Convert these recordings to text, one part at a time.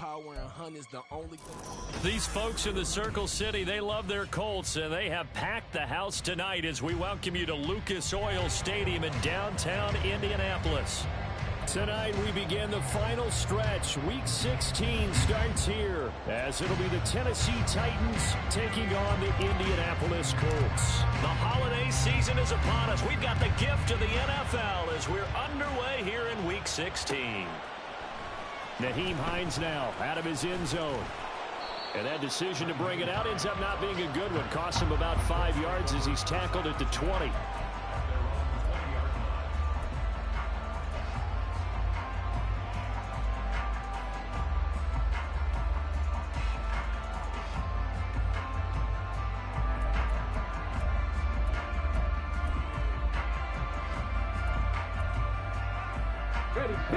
power, and hunt is the only thing. These folks in the Circle City, they love their Colts, and they have packed the house tonight as we welcome you to Lucas Oil Stadium in downtown Indianapolis. Tonight we begin the final stretch. Week 16 starts here as it'll be the Tennessee Titans taking on the Indianapolis Colts. The holiday season is upon us. We've got the gift of the NFL as we're underway here in Week 16. Nyheim Hines now out of his end zone. And that decision to bring it out ends up not being a good one. Costs him about 5 yards as he's tackled at the 20.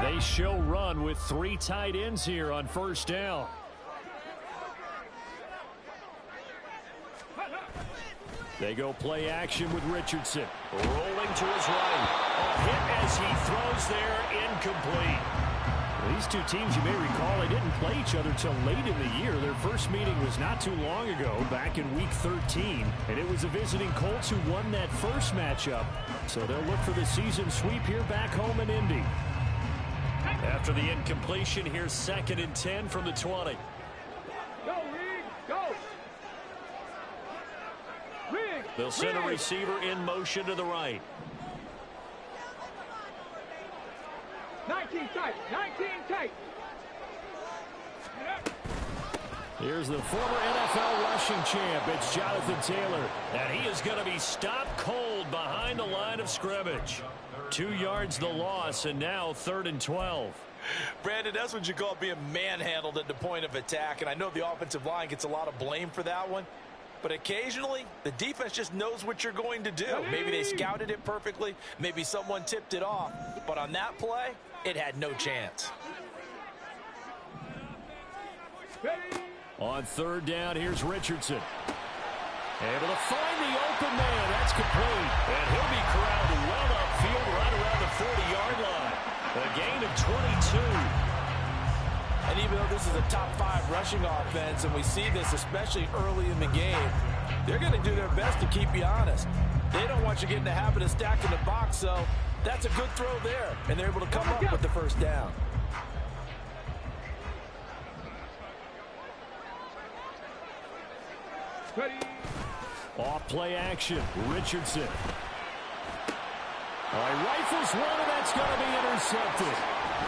They show run with 3 tight ends here on first down. They go play action with Richardson. Rolling to his right. A hit as he throws there, incomplete. These two teams, you may recall, they didn't play each other till late in the year. Their first meeting was not too long ago, back in Week 13. And it was the visiting Colts who won that first matchup. So they'll look for the season sweep here back home in Indy. After the incompletion, here's 2nd and 10 from the 20. Go, Reed, go! Reed, They'll send a receiver in motion to the right. 19 tight, 19 tight. Here's the former NFL rushing champ. It's Jonathan Taylor. And he is going to be stopped cold behind the line of scrimmage. 2 yards the loss, and now 3rd and 12. Brandon, that's what you call being manhandled at the point of attack. And I know the offensive line gets a lot of blame for that one. But occasionally, the defense just knows what you're going to do. Maybe they scouted it perfectly. Maybe someone tipped it off. But on that play, it had no chance. On 3rd down, here's Richardson. Able to find the open man. That's complete. And he'll be corralled well upfield right around the 40-yard line. A gain of 22. And even though this is a top 5 rushing offense, and we see this especially early in the game, they're going to do their best to keep you honest. They don't want you getting the habit of stacking the box, so that's a good throw there. And they're able to come up with the first down. Ready. Off play action, Richardson. Rifles one, and that's going to be intercepted.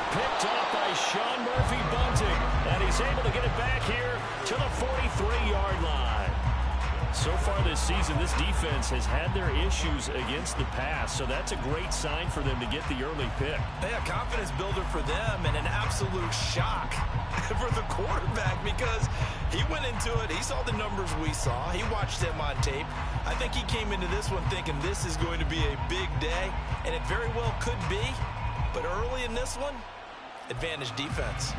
Picked off by Sean Murphy Bunting, and he's able to get it back here to the 43-yard line. So far this season, this defense has had their issues against the pass, so that's a great sign for them to get the early pick. Yeah, confidence builder for them and an absolute shock for the quarterback because he went into it. He saw the numbers we saw. He watched them on tape. I think he came into this one thinking this is going to be a big day, and it very well could be. But early in this one, advantage defense.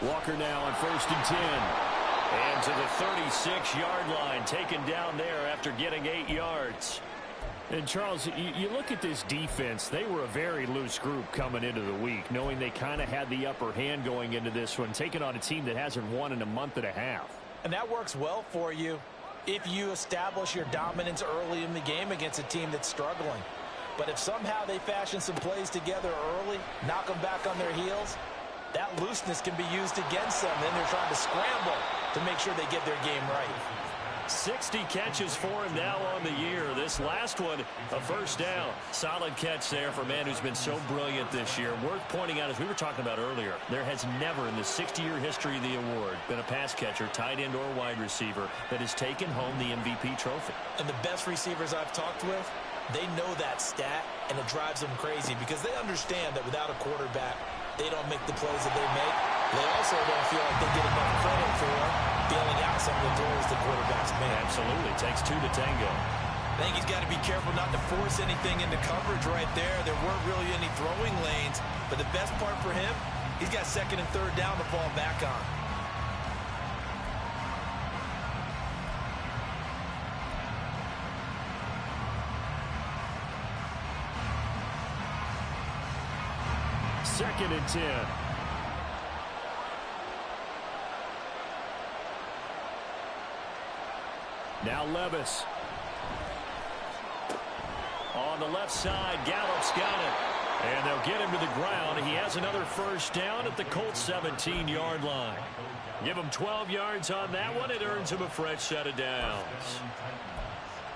Walker now on 1st and 10. And to the 36-yard line, taken down there after getting 8 yards. And, Charles, you look at this defense, they were a very loose group coming into the week, knowing they kind of had the upper hand going into this one, taking on a team that hasn't won in a month and a half. And that works well for you if you establish your dominance early in the game against a team that's struggling. But if somehow they fashion some plays together early, knock them back on their heels, that looseness can be used against them. Then they're trying to scramble to make sure they get their game right. 60 catches for him now on the year. This last one, a first down. Solid catch there for a man who's been so brilliant this year. Worth pointing out, as we were talking about earlier, there has never in the 60-year history of the award been a pass catcher, tight end or wide receiver that has taken home the MVP trophy. And the best receivers I've talked with, they know that stat, and it drives them crazy because they understand that without a quarterback, they don't make the plays that they make. They also don't feel like they get enough credit for bailing out some of the throws the quarterbacks make. Absolutely. It takes 2 to tango. I think he's got to be careful not to force anything into coverage right there. There weren't really any throwing lanes. But the best part for him, he's got 2nd and 3rd down to fall back on. 2nd and 10. Now Levis. On the left side, Gallup's got it. And they'll get him to the ground. He has another first down at the Colts 17-yard line. Give him 12 yards on that one. It earns him a fresh set of downs.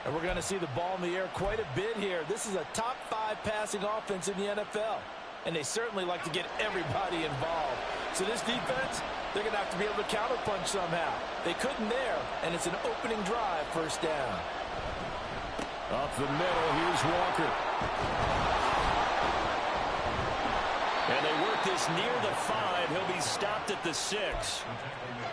And we're going to see the ball in the air quite a bit here. This is a top 5 passing offense in the NFL. And they certainly like to get everybody involved. So this defense, they're going to have to be able to counterpunch somehow. They couldn't there, and it's an opening drive, first down. Up the middle, here's Walker. And they work this near the 5. He'll be stopped at the 6.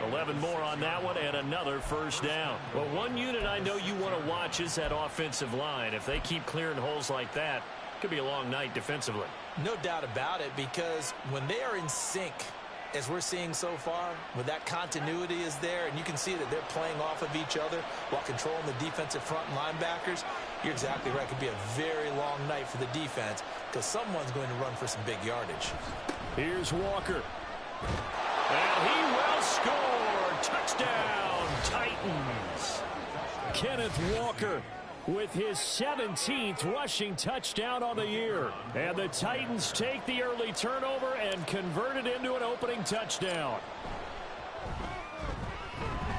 11 more on that one and another first down. Well, one unit I know you want to watch is that offensive line. If they keep clearing holes like that, it could be a long night defensively. No doubt about it, because when they are in sync, as we're seeing so far, when that continuity is there, and you can see that they're playing off of each other while controlling the defensive front and linebackers, you're exactly right. It could be a very long night for the defense because someone's going to run for some big yardage. Here's Walker. And he will score. Touchdown, Titans. Kenneth Walker with his 17th rushing touchdown on the year. And the Titans take the early turnover and convert it into an opening touchdown.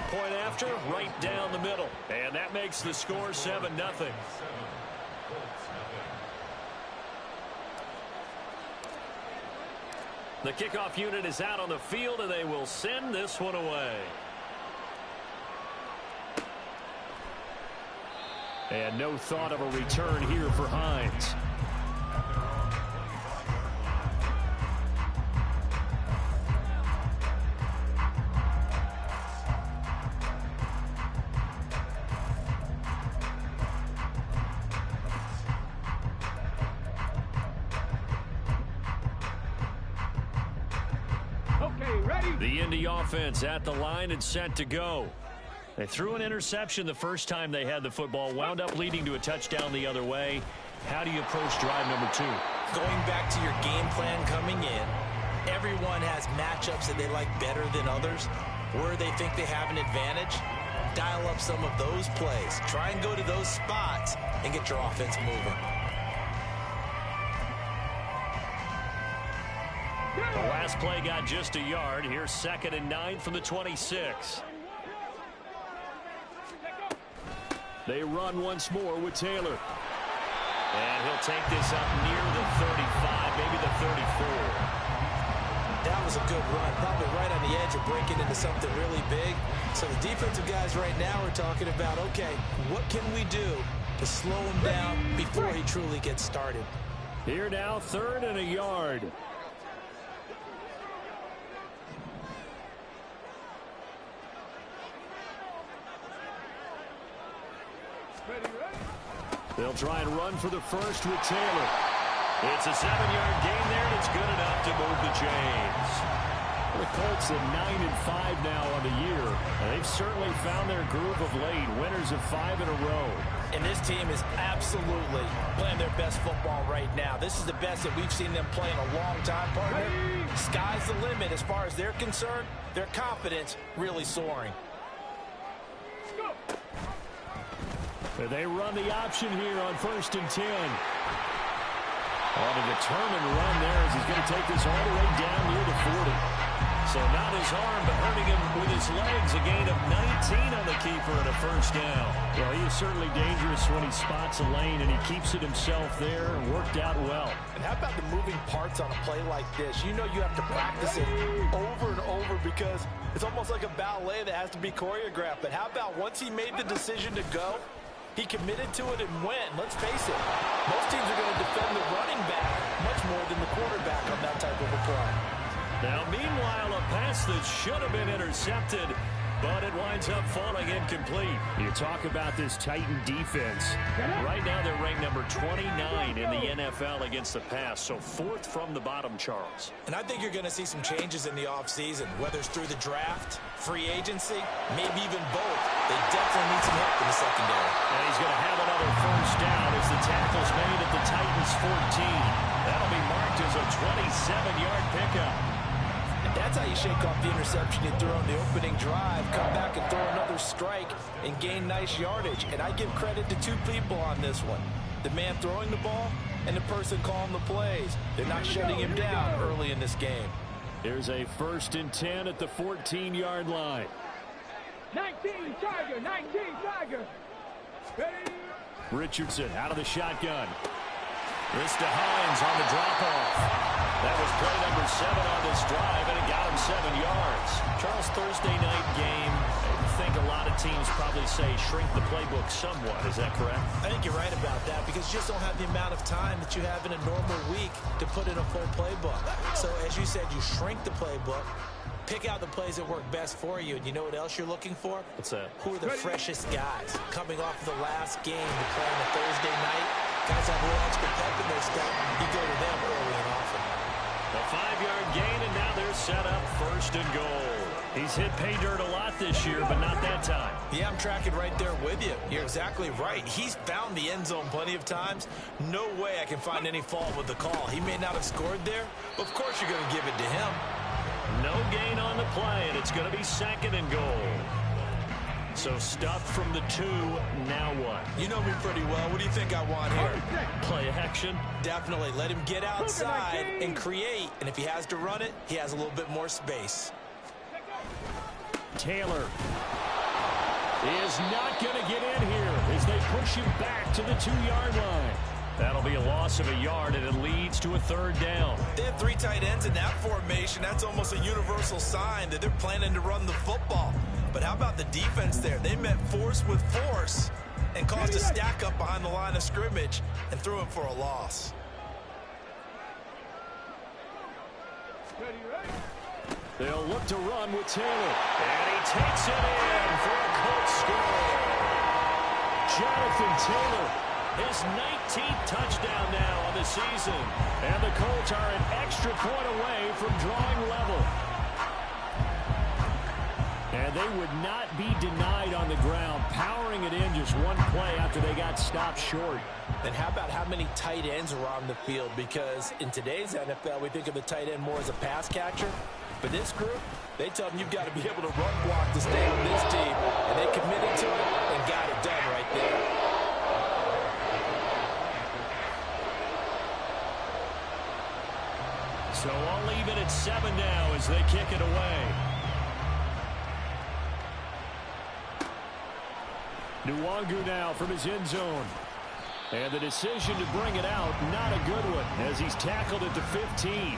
Point after, right down the middle. And that makes the score 7-0. The kickoff unit is out on the field, and they will send this one away. And no thought of a return here for Hines. Okay, ready? The Indy offense at the line and set to go. They threw an interception the first time they had the football, wound up leading to a touchdown the other way. How do you approach drive number 2? Going back to your game plan coming in, everyone has matchups that they like better than others. Where they think they have an advantage, dial up some of those plays. Try and go to those spots and get your offense moving. The last play got just a yard. Here's 2nd and 9 from the 26. They run once more with Taylor. And he'll take this up near the 35, maybe the 34. That was a good run, probably right on the edge of breaking into something really big. So the defensive guys right now are talking about, okay, what can we do to slow him down before he truly gets started? Here now, 3rd and a yard. They'll try and run for the first with Taylor. It's a 7-yard gain there, and it's good enough to move the chains. The Colts at 9-5 now on the year. And they've certainly found their groove of late. Winners of 5 in a row. And this team is absolutely playing their best football right now. This is the best that we've seen them play in a long time, partner. Sky's the limit as far as they're concerned. Their confidence really soaring. They run the option here on 1st and 10. On a determined run there as he's going to take this all the way down near the 40. So not his arm, but hurting him with his legs. A gain of 19 on the keeper and a first down. Well, he is certainly dangerous when he spots a lane, and he keeps it himself there. Worked out well. And how about the moving parts on a play like this? You know you have to practice it over and over because it's almost like a ballet that has to be choreographed. But how about once he made the decision to go, he committed to it and went. Let's face it, most teams are going to defend the running back much more than the quarterback on that type of a play. Now, meanwhile, a pass that should have been intercepted, but it winds up falling incomplete. You talk about this Titan defense. Right now, they're ranked number 29 in the NFL against the pass, so 4th from the bottom, Charles. And I think you're going to see some changes in the offseason, whether it's through the draft, free agency, maybe even both. They definitely need some help in the secondary. And he's going to have another first down as the tackle's made at the Titans' 14. That'll be marked as a 27-yard pickup. And that's how you shake off the interception you threw on the opening drive, come back and throw another strike and gain nice yardage. And I give credit to two people on this one. The man throwing the ball and the person calling the plays. They're not shutting him down early in this game. Here's a 1st and 10 at the 14-yard line. 19 Tiger, 19 Tiger. Ready? Richardson out of the shotgun. This to Hines on the drop-off. That was play number 7 on this drive, and it got him 7 yards. Charles, Thursday night game, I think a lot of teams probably say shrink the playbook somewhat. Is that correct? I think you're right about that because you just don't have the amount of time that you have in a normal week to put in a full playbook. So as you said, you shrink the playbook, pick out the plays that work best for you. And you know what else you're looking for? What's that? Who are the freshest guys coming off the last game to play on a Thursday night? Guys have a little extra pep in their step. You go to them early and often. A 5-yard gain, and now they're set up 1st and goal. He's hit pay dirt a lot this year, but not that time. Yeah, I'm tracking right there with you. You're exactly right. He's found the end zone plenty of times. No way I can find any fault with the call. He may not have scored there, but of course you're going to give it to him. No gain on the play, and it's going to be 2nd and goal. So stuffed from the 2, now what? You know me pretty well. What do you think I want here? Play action? Definitely. Let him get outside and create. And if he has to run it, he has a little bit more space. Taylor is not going to get in here as they push him back to the 2-yard line. That'll be a loss of a yard, and it leads to a 3rd down. They have 3 tight ends in that formation. That's almost a universal sign that they're planning to run the football. But how about the defense there? They met force with force and caused a stack up behind the line of scrimmage and threw him for a loss. They'll look to run with Taylor. And he takes it in for a Colts score. Jonathan Taylor, his 19th touchdown now on the season. And the Colts are an extra point away from drawing level. And they would not be denied on the ground, powering it in just one play after they got stopped short. And how about how many tight ends are on the field? Because in today's NFL, we think of the tight end more as a pass catcher. But this group, they tell them you've got to be able to run block to stay on this team. And they committed to it and got it done right there. So I'll leave it at 7 now as they kick it away. Nwangu now from his end zone. And the decision to bring it out, not a good one, as he's tackled at the 15.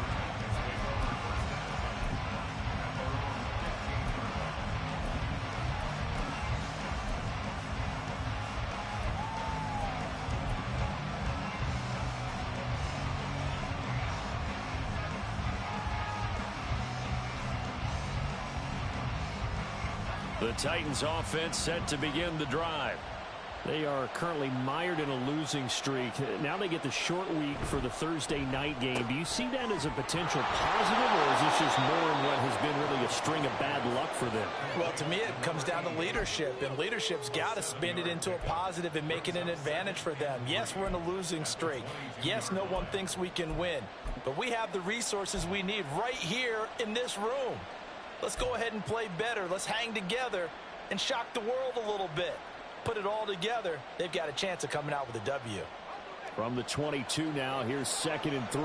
The Titans offense set to begin the drive. They are currently mired in a losing streak. Now they get the short week for the Thursday night game. Do you see that as a potential positive, or is this just more in what has been really a string of bad luck for them? Well, to me, it comes down to leadership, and leadership's got to spin it into a positive and make it an advantage for them. Yes, we're in a losing streak. Yes, no one thinks we can win, but we have the resources we need right here in this room. Let's go ahead and play better. Let's hang together and shock the world a little bit. Put it all together, they've got a chance of coming out with a W. From the 22 now, here's 2nd and 3.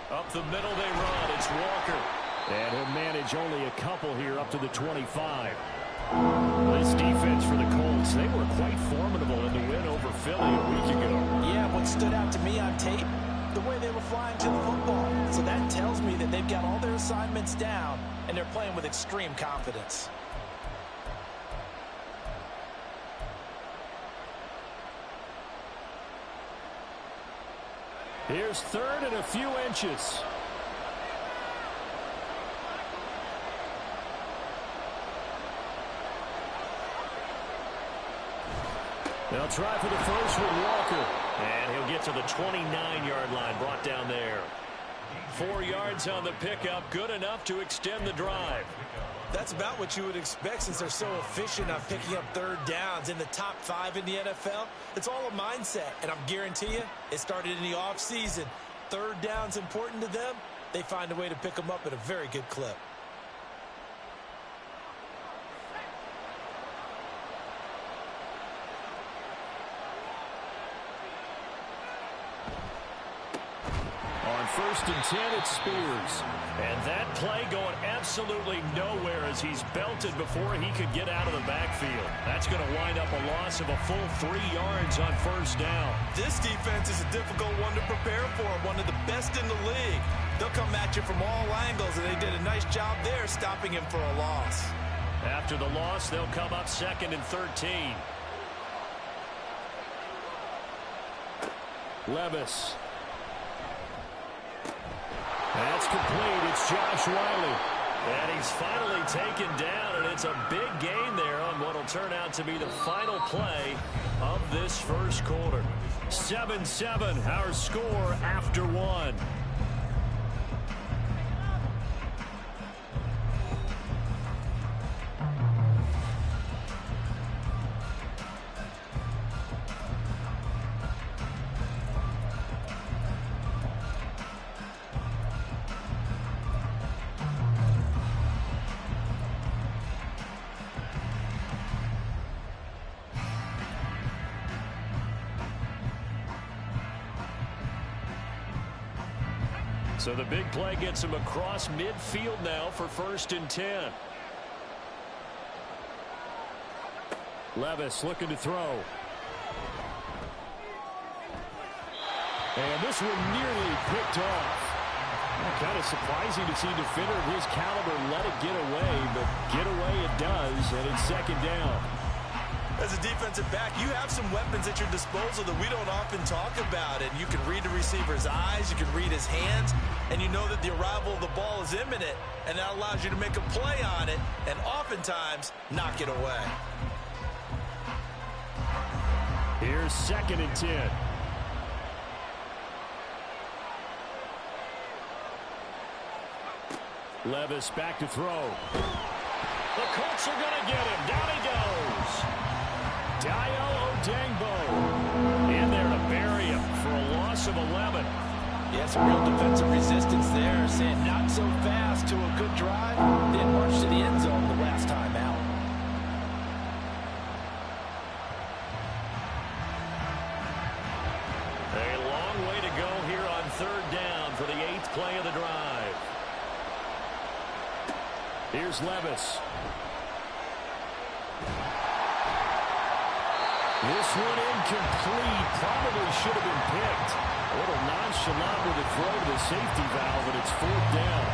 Up the middle they run. It's Walker. And he'll manage only a couple here up to the 25. This defense for the Colts, they were quite formidable in the win over Philly a week ago. Yeah, what stood out to me on tape, the way they were flying to the football. So that tells me that they've got all their assignments down, and they're playing with extreme confidence. Here's 3rd and a few inches. They'll try for the first with Walker. And he'll get to the 29-yard line, brought down there. 4 yards on the pickup, good enough to extend the drive. That's about what you would expect since they're so efficient on picking up third downs. In the top 5 in the NFL, it's all a mindset, and I'm guarantee you it started in the offseason. Third down's important to them. They find a way to pick them up at a very good clip. On 1st and 10, it's Spears. And that play going absolutely nowhere as he's belted before he could get out of the backfield. That's going to wind up a loss of a full 3 yards on 1st down. This defense is a difficult one to prepare for, one of the best in the league. They'll come at you from all angles, and they did a nice job there stopping him for a loss. After the loss, they'll come up 2nd and 13. Levis. That's complete. It's Josh Wiley. And he's finally taken down, and it's a big gain there on what will turn out to be the final play of this first quarter. 7-7, our score after 1. So the big play gets him across midfield now for 1st and 10. Levis looking to throw. And this one nearly picked off. Kind of surprising to see a defender of his caliber let it get away, but get away it does, and it's 2nd down. As a defensive back, you have some weapons at your disposal that we don't often talk about. And you can read the receiver's eyes, you can read his hands, and you know that the arrival of the ball is imminent, and that allows you to make a play on it and oftentimes knock it away. Here's 2nd and 10. Levis back to throw. The Colts are going to get him. Down he goes. Dio Odangbo in there to bury him for a loss of 11. Yeah, some real defensive resistance there. Saying not so fast to a good drive. Then march to the end zone the last time out. A long way to go here on 3rd down for the 8th play of the drive. Here's Levis. This one incomplete. Probably should have been picked. A little nonchalant with a throw to the safety valve, but it's 4th down.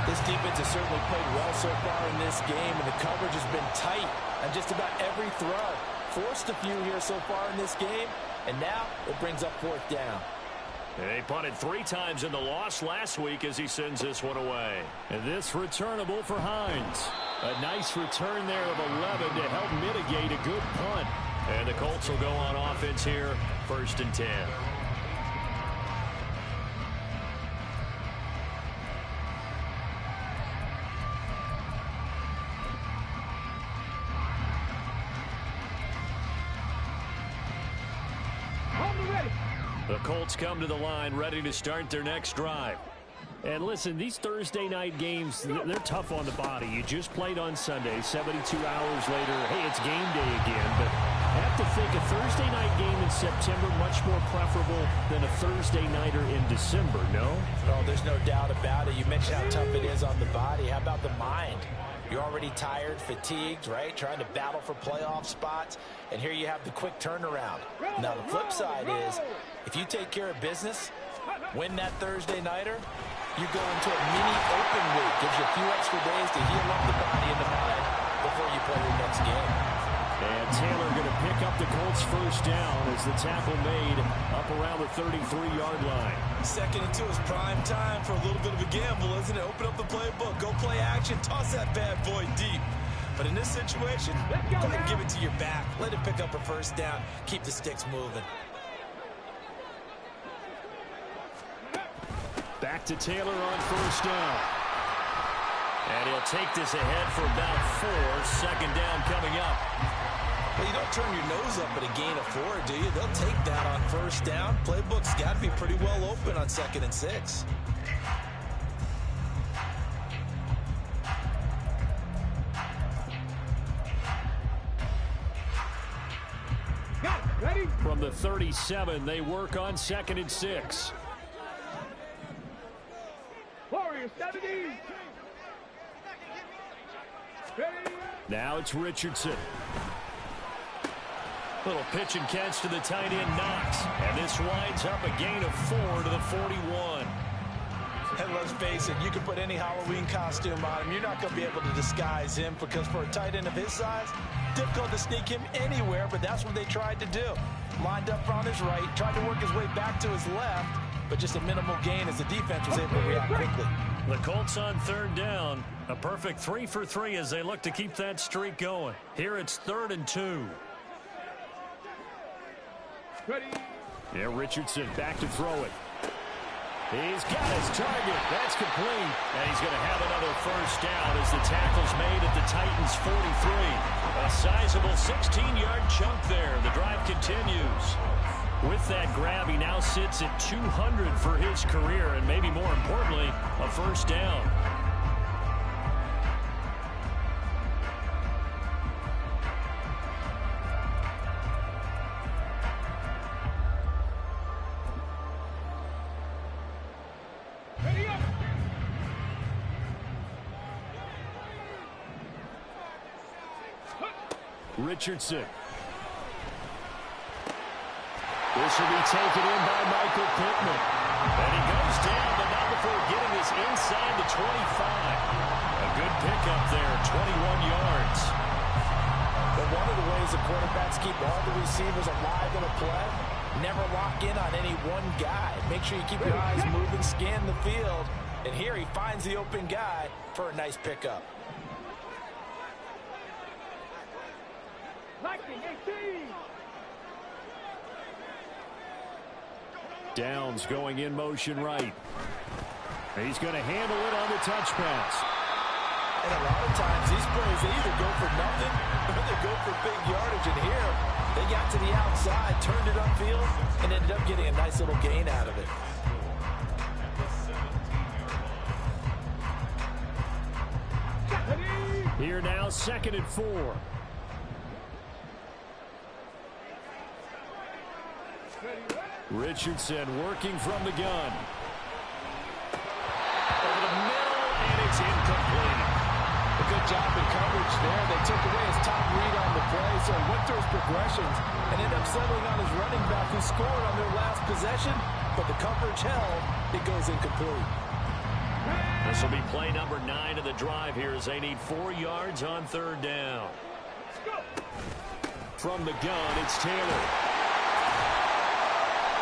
This defense has certainly played well so far in this game, and the coverage has been tight on just about every throw. Forced a few here so far in this game, and now it brings up 4th down. He punted 3 times in the loss last week as he sends this one away. And this returnable for Hines. A nice return there of 11 to help mitigate a good punt. And the Colts will go on offense here, 1st and 10. The Colts come to the line ready to start their next drive. And listen, these Thursday night games, they're tough on the body. You just played on Sunday, 72 hours later, hey, it's game day again. But I have to think a Thursday night game in September much more preferable than a Thursday nighter in December, no? Oh, there's no doubt about it. You mentioned how tough it is on the body. How about the mind? You're already tired, fatigued, right? Trying to battle for playoff spots. And here you have the quick turnaround. Now, the flip side is, if you take care of business, win that Thursday nighter, you go into a mini open week. Gives you a few extra days to heal up the body and the mind before you play your next game. And Taylor going to pick up the Colts 1st down as the tackle made up around the 33-yard line. 2nd and 2 is prime time for a little bit of a gamble, isn't it? Open up the playbook, go play action, toss that bad boy deep. But in this situation, go ahead and give it to your back. Let it pick up a 1st down. Keep the sticks moving. Back to Taylor on 1st down. And he'll take this ahead for about 4. Second down coming up. Well, you don't turn your nose up at a gain of 4, do you? They'll take that on first down. Playbook's got to be pretty well open on 2nd and 6. Ready? From the 37, they work on 2nd and 6. Warriors 70. Ready? Now it's Richardson. Little pitch and catch to the tight end, Knox. And this winds up a gain of 4 to the 41. And let's face it, you can put any Halloween costume on him. You're not going to be able to disguise him because for a tight end of his size, difficult to sneak him anywhere, but that's what they tried to do. Lined up on his right, tried to work his way back to his left, but just a minimal gain as the defense was able to react quickly. The Colts on 3rd down. A perfect 3 for 3 as they look to keep that streak going. Here it's 3rd and 2. Ready? Yeah, Richardson back to throw it. He's got his target. That's complete. And he's going to have another first down as the tackle's made at the Titans' 43. A sizable 16-yard chunk there. The drive continues. With that grab, he now sits at 200 for his career, and maybe more importantly, a first down. Ready up. Richardson. This will be taken in by Michael Pittman. And he goes down, but not before getting this inside the 25. A good pickup there, 21 yards. But one of the ways the quarterbacks keep all the receivers alive in a play, never lock in on any one guy. Make sure you keep your eyes moving, scan the field. And here he finds the open guy for a nice pickup. Wk16. Downs going in motion right. He's going to handle it on the touch pass. And a lot of times these plays, they either go for nothing or they go for big yardage. And here, they got to the outside, turned it upfield, and ended up getting a nice little gain out of it. Here now, 2nd and 4. Richardson working from the gun. Over the middle, and it's incomplete. A good job in coverage there. They took away his top read on the play, so he went through his progressions and ended up settling on his running back who scored on their last possession, but the coverage held. It goes incomplete. This will be play number 9 of the drive here as they need 4 yards on 3rd down. From the gun, it's Taylor.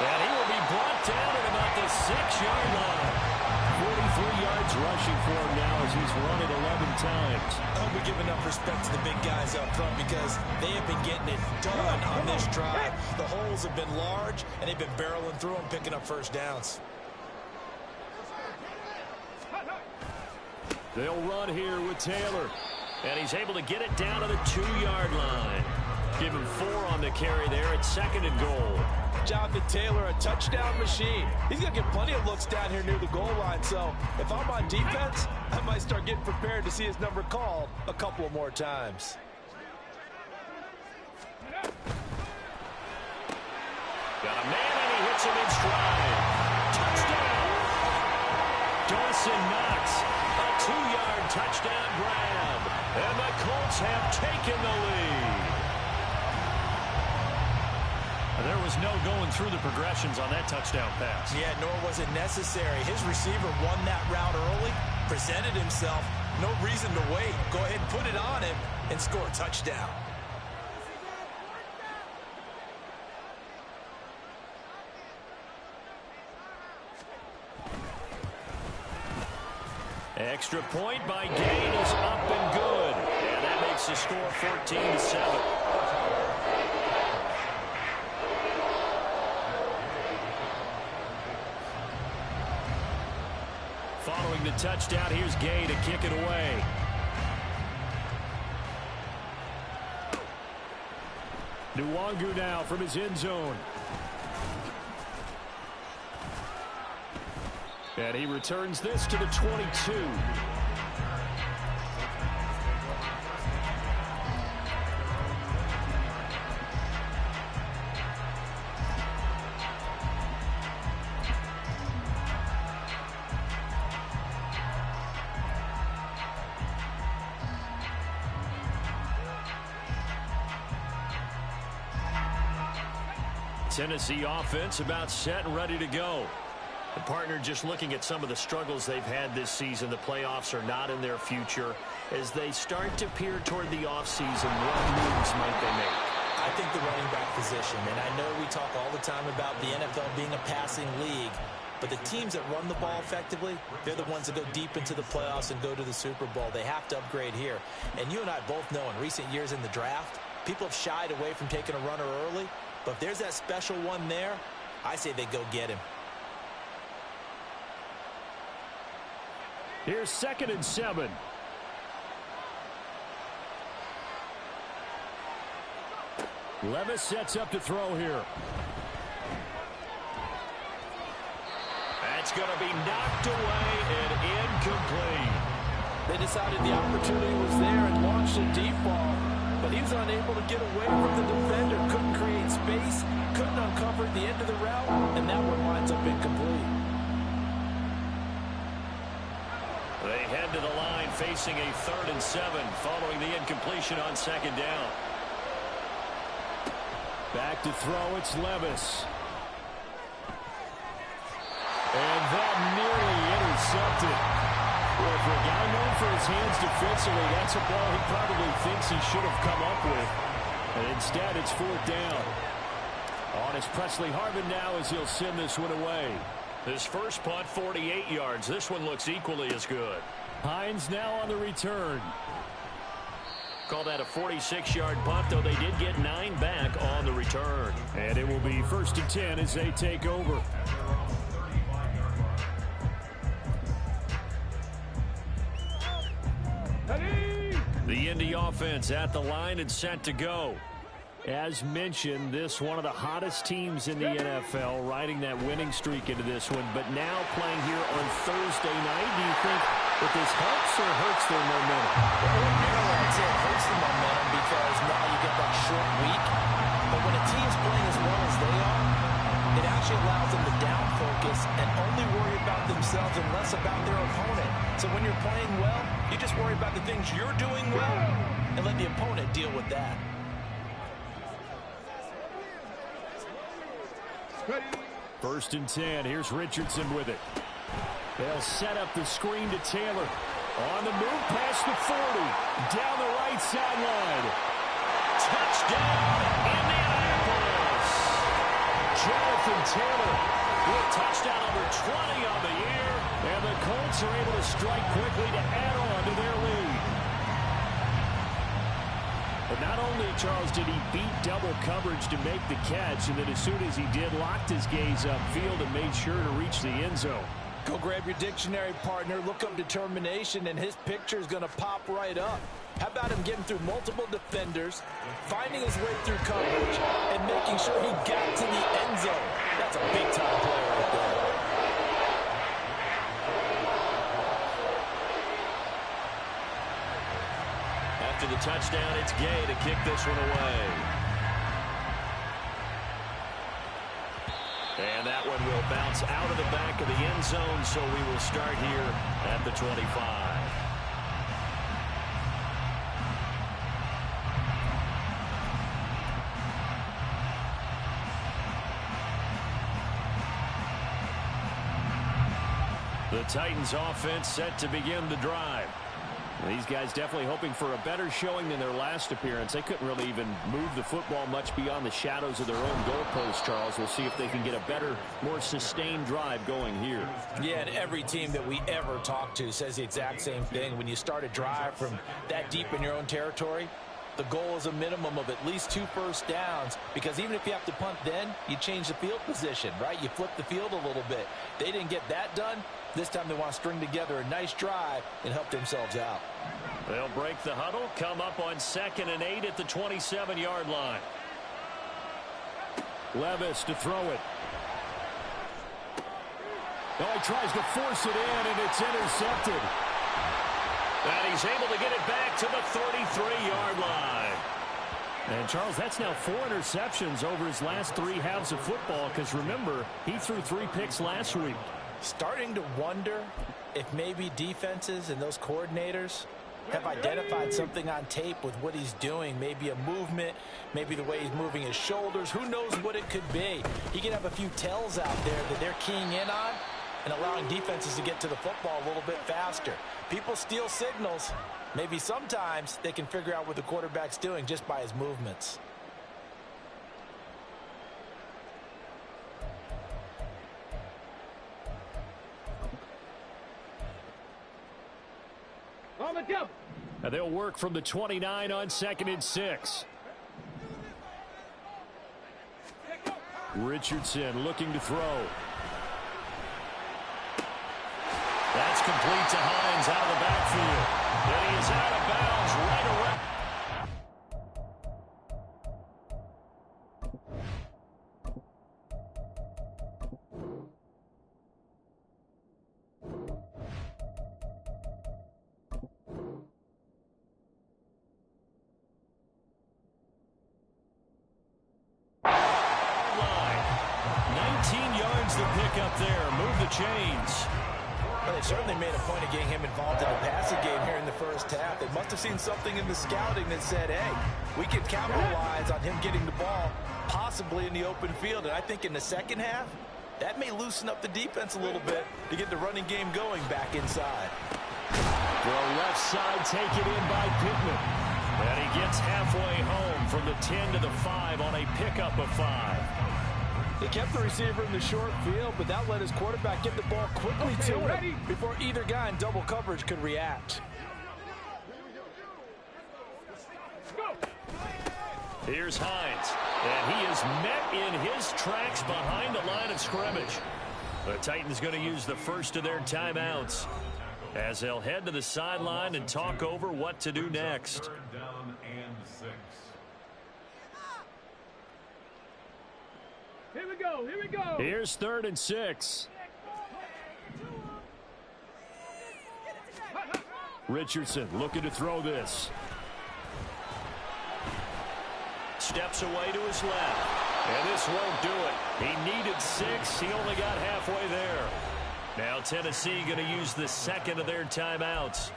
And he will be brought down at about the 6-yard line. 43 yards rushing for him now as he's run it 11 times. I hope we give enough respect to the big guys up front because they have been getting it done on this drive. The holes have been large, and they've been barreling through them, picking up first downs. They'll run here with Taylor. And he's able to get it down to the 2-yard line. Give him 4 on the carry there at 2nd and goal. Jonathan Taylor, a touchdown machine. He's going to get plenty of looks down here near the goal line, so if I'm on defense, I might start getting prepared to see his number called a couple more times. Got a man, and he hits him in stride. Touchdown! Dawson Knox, a 2-yard touchdown grab. And the Colts have taken the lead. There was no going through the progressions on that touchdown pass. Yeah, nor was it necessary. His receiver won that route early, presented himself. No reason to wait. Go ahead and put it on him and score a touchdown. Extra point by Gain is up and good. And that makes the score 14-7. Following the touchdown, here's Gay to kick it away. Nwangu now from his end zone. And he returns this to the 22. Tennessee offense about set and ready to go. The partner just looking at some of the struggles they've had this season. The playoffs are not in their future. As they start to peer toward the offseason, what moves might they make? I think the running back position, and I know we talk all the time about the NFL being a passing league, but the teams that run the ball effectively, they're the ones that go deep into the playoffs and go to the Super Bowl. They have to upgrade here. And you and I both know in recent years in the draft, people have shied away from taking a runner early. But if there's that special one there, I say they go get him. Here's 2nd and 7. Levis sets up to throw here. That's going to be knocked away and incomplete. They decided the opportunity was there and launched a deep ball. But he was unable to get away from the defender, couldn't create space, couldn't uncover the end of the route, and that one winds up incomplete. They head to the line facing a 3rd and 7 following the incompletion on 2nd down. Back to throw, it's Levis. And that nearly intercepted. Well, for a guy known for his hands defensively, that's a ball he probably thinks he should have come up with. And instead, it's 4th down. On is Presley Harvin now as he'll send this one away. His first punt, 48 yards. This one looks equally as good. Hines now on the return. Call that a 46-yard punt, though they did get 9 back on the return. And it will be 1st and 10 as they take over. The Indy offense at the line and set to go. As mentioned, this one of the hottest teams in the NFL, riding that winning streak into this one, but now playing here on Thursday night. Do you think that this helps or hurts their momentum? Ordinarily, I'd say it hurts the momentum because now you get that short week. But when a team's playing as well as they are, it actually allows them to down focus and only worry about themselves and less about their opponent. So when you're playing well, you just worry about the things you're doing well and let the opponent deal with that. First and 10. Here's Richardson with it. They'll set up the screen to Taylor. On the move past the 40. Down the right sideline. Touchdown, Indianapolis. Jonathan Taylor with touchdown number 20 on the year. And the Colts are able to strike quickly to add on to their lead. But not only, Charles, did he beat double coverage to make the catch, and then as soon as he did, locked his gaze upfield and made sure to reach the end zone. Go grab your dictionary, partner. Look up determination, and his picture is going to pop right up. How about him getting through multiple defenders, finding his way through coverage, and making sure he got to the end zone? That's a big-time play right there. After the touchdown, it's Gay to kick this one away. And that one will bounce out of the back of the end zone, so we will start here at the 25. The Titans offense set to begin the drive. These guys definitely hoping for a better showing than their last appearance. They couldn't really even move the football much beyond the shadows of their own goalpost, Charles. We'll see if they can get a better, more sustained drive going here. Yeah, and every team that we ever talk to says the exact same thing. When you start a drive from that deep in your own territory, The goal is a minimum of at least 2 first downs, because even if you have to punt then, you change the field position, right? You flip the field a little bit. They didn't get that done. This time they want to string together a nice drive and help themselves out. They'll break the huddle, come up on 2nd and 8 at the 27-yard line. Levis to throw it. Oh, he tries to force it in, and it's intercepted. And he's able to get it back to the 33-yard line. And, Charles, that's now 4 interceptions over his last 3 halves of football, because, remember, he threw 3 picks last week. Starting to wonder if maybe defenses and those coordinators have identified something on tape with what he's doing. Maybe a movement, maybe the way he's moving his shoulders. Who knows what it could be? He could have a few tells out there that they're keying in on and allowing defenses to get to the football a little bit faster. People steal signals. Maybe sometimes they can figure out what the quarterback's doing just by his movements. On the double. And they'll work from the 29 on 2nd and 6. Richardson looking to throw. That's complete to Hines out of the backfield. And he is out of bounds right away. Line. 19 yards to pick up there. Move the chains. Well, they certainly made a point of getting him involved in the passing game here in the first half. They must have seen something in the scouting that said, hey, we can capitalize on him getting the ball, possibly in the open field. And I think in the second half, that may loosen up the defense a little bit to get the running game going back inside. The left side taken in by Pittman. And he gets halfway home from the 10 to the 5 on a pickup of 5. They kept the receiver in the short field, but that let his quarterback get the ball quickly to him before either guy in double coverage could react. Here's Hines, and he is met in his tracks behind the line of scrimmage. The Titans going to use the first of their timeouts as they'll head to the sideline and talk over what to do next. Here we go. Here we go. Here's 3rd and 6. Richardson looking to throw this. Steps away to his left. And this won't do it. He needed 6. He only got halfway there. Now Tennessee going to use the second of their timeouts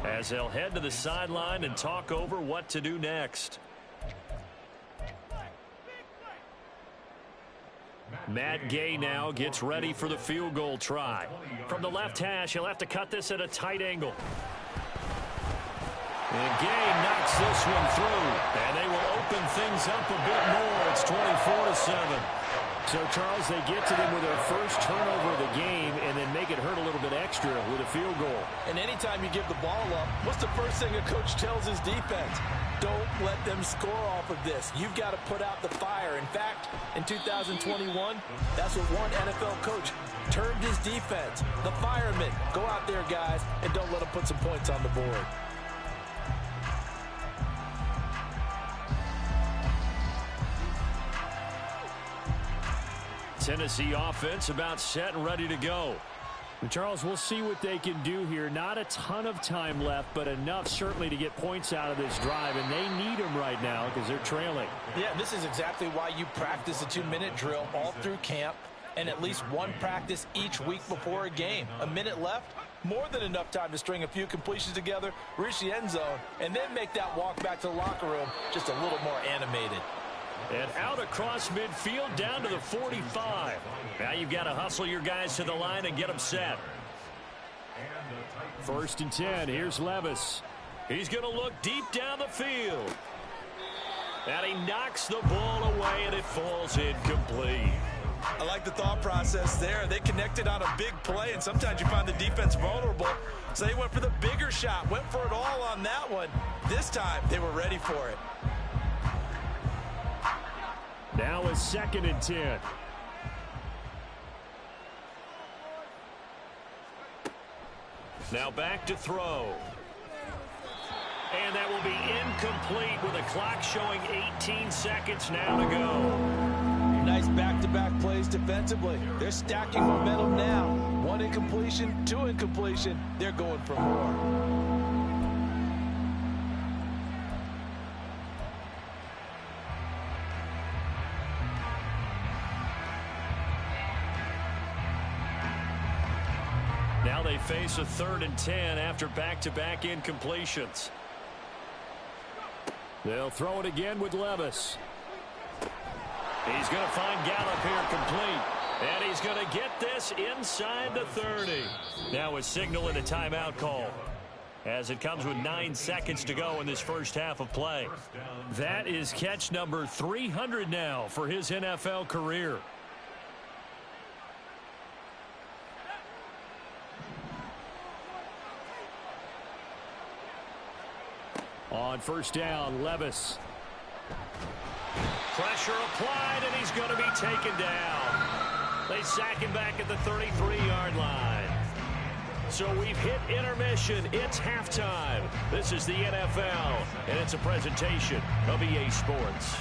as they'll head to the sideline and talk over what to do next. Matt Gay now gets ready for the field goal try. From the left hash, he'll have to cut this at a tight angle. And Gay knocks this one through. And they will open things up a bit more. It's 24-7. So, Charles, they get to them with their first turnover of the game and then make it hurt a little bit extra with a field goal. And anytime you give the ball up, what's the first thing a coach tells his defense? Don't let them score off of this. You've got to put out the fire. In fact, in 2021, that's what one NFL coach termed his defense. The firemen. Go out there, guys, and don't let them put some points on the board. Tennessee offense about set and ready to go. And Charles, we'll see what they can do here. Not a ton of time left, but enough certainly to get points out of this drive, and they need them right now because they're trailing. Yeah, this is exactly why you practice a 2-minute drill all through camp and at least one practice each week before a game. A minute left, more than enough time to string a few completions together, reach the end zone, and then make that walk back to the locker room just a little more animated. And out across midfield down to the 45. Now you've got to hustle your guys to the line and get them set. 1st and 10. Here's Levis. He's going to look deep down the field. And he knocks the ball away, and it falls incomplete. I like the thought process there. They connected on a big play, and sometimes you find the defense vulnerable So they went for the bigger shot, went for it all on that one. This time, they were ready for it. Now it's 2nd and 10. Now back to throw. And that will be incomplete with a clock showing 18 seconds now to go. Nice back-to-back plays defensively. They're stacking momentum now. 1 incompletion, 2 incompletion. They're going for more. Now they face a 3rd and 10 after back-to-back incompletions. They'll throw it again with Levis. He's going to find Gallup here complete. And he's going to get this inside the 30. Now a signal and a timeout call, as it comes with 9 seconds to go in this first half of play. That is catch number 300 now for his NFL career. On first down, Levis. Pressure applied, and he's going to be taken down. They sack him back at the 33-yard line. So we've hit intermission. It's halftime. This is the NFL, and it's a presentation of EA Sports.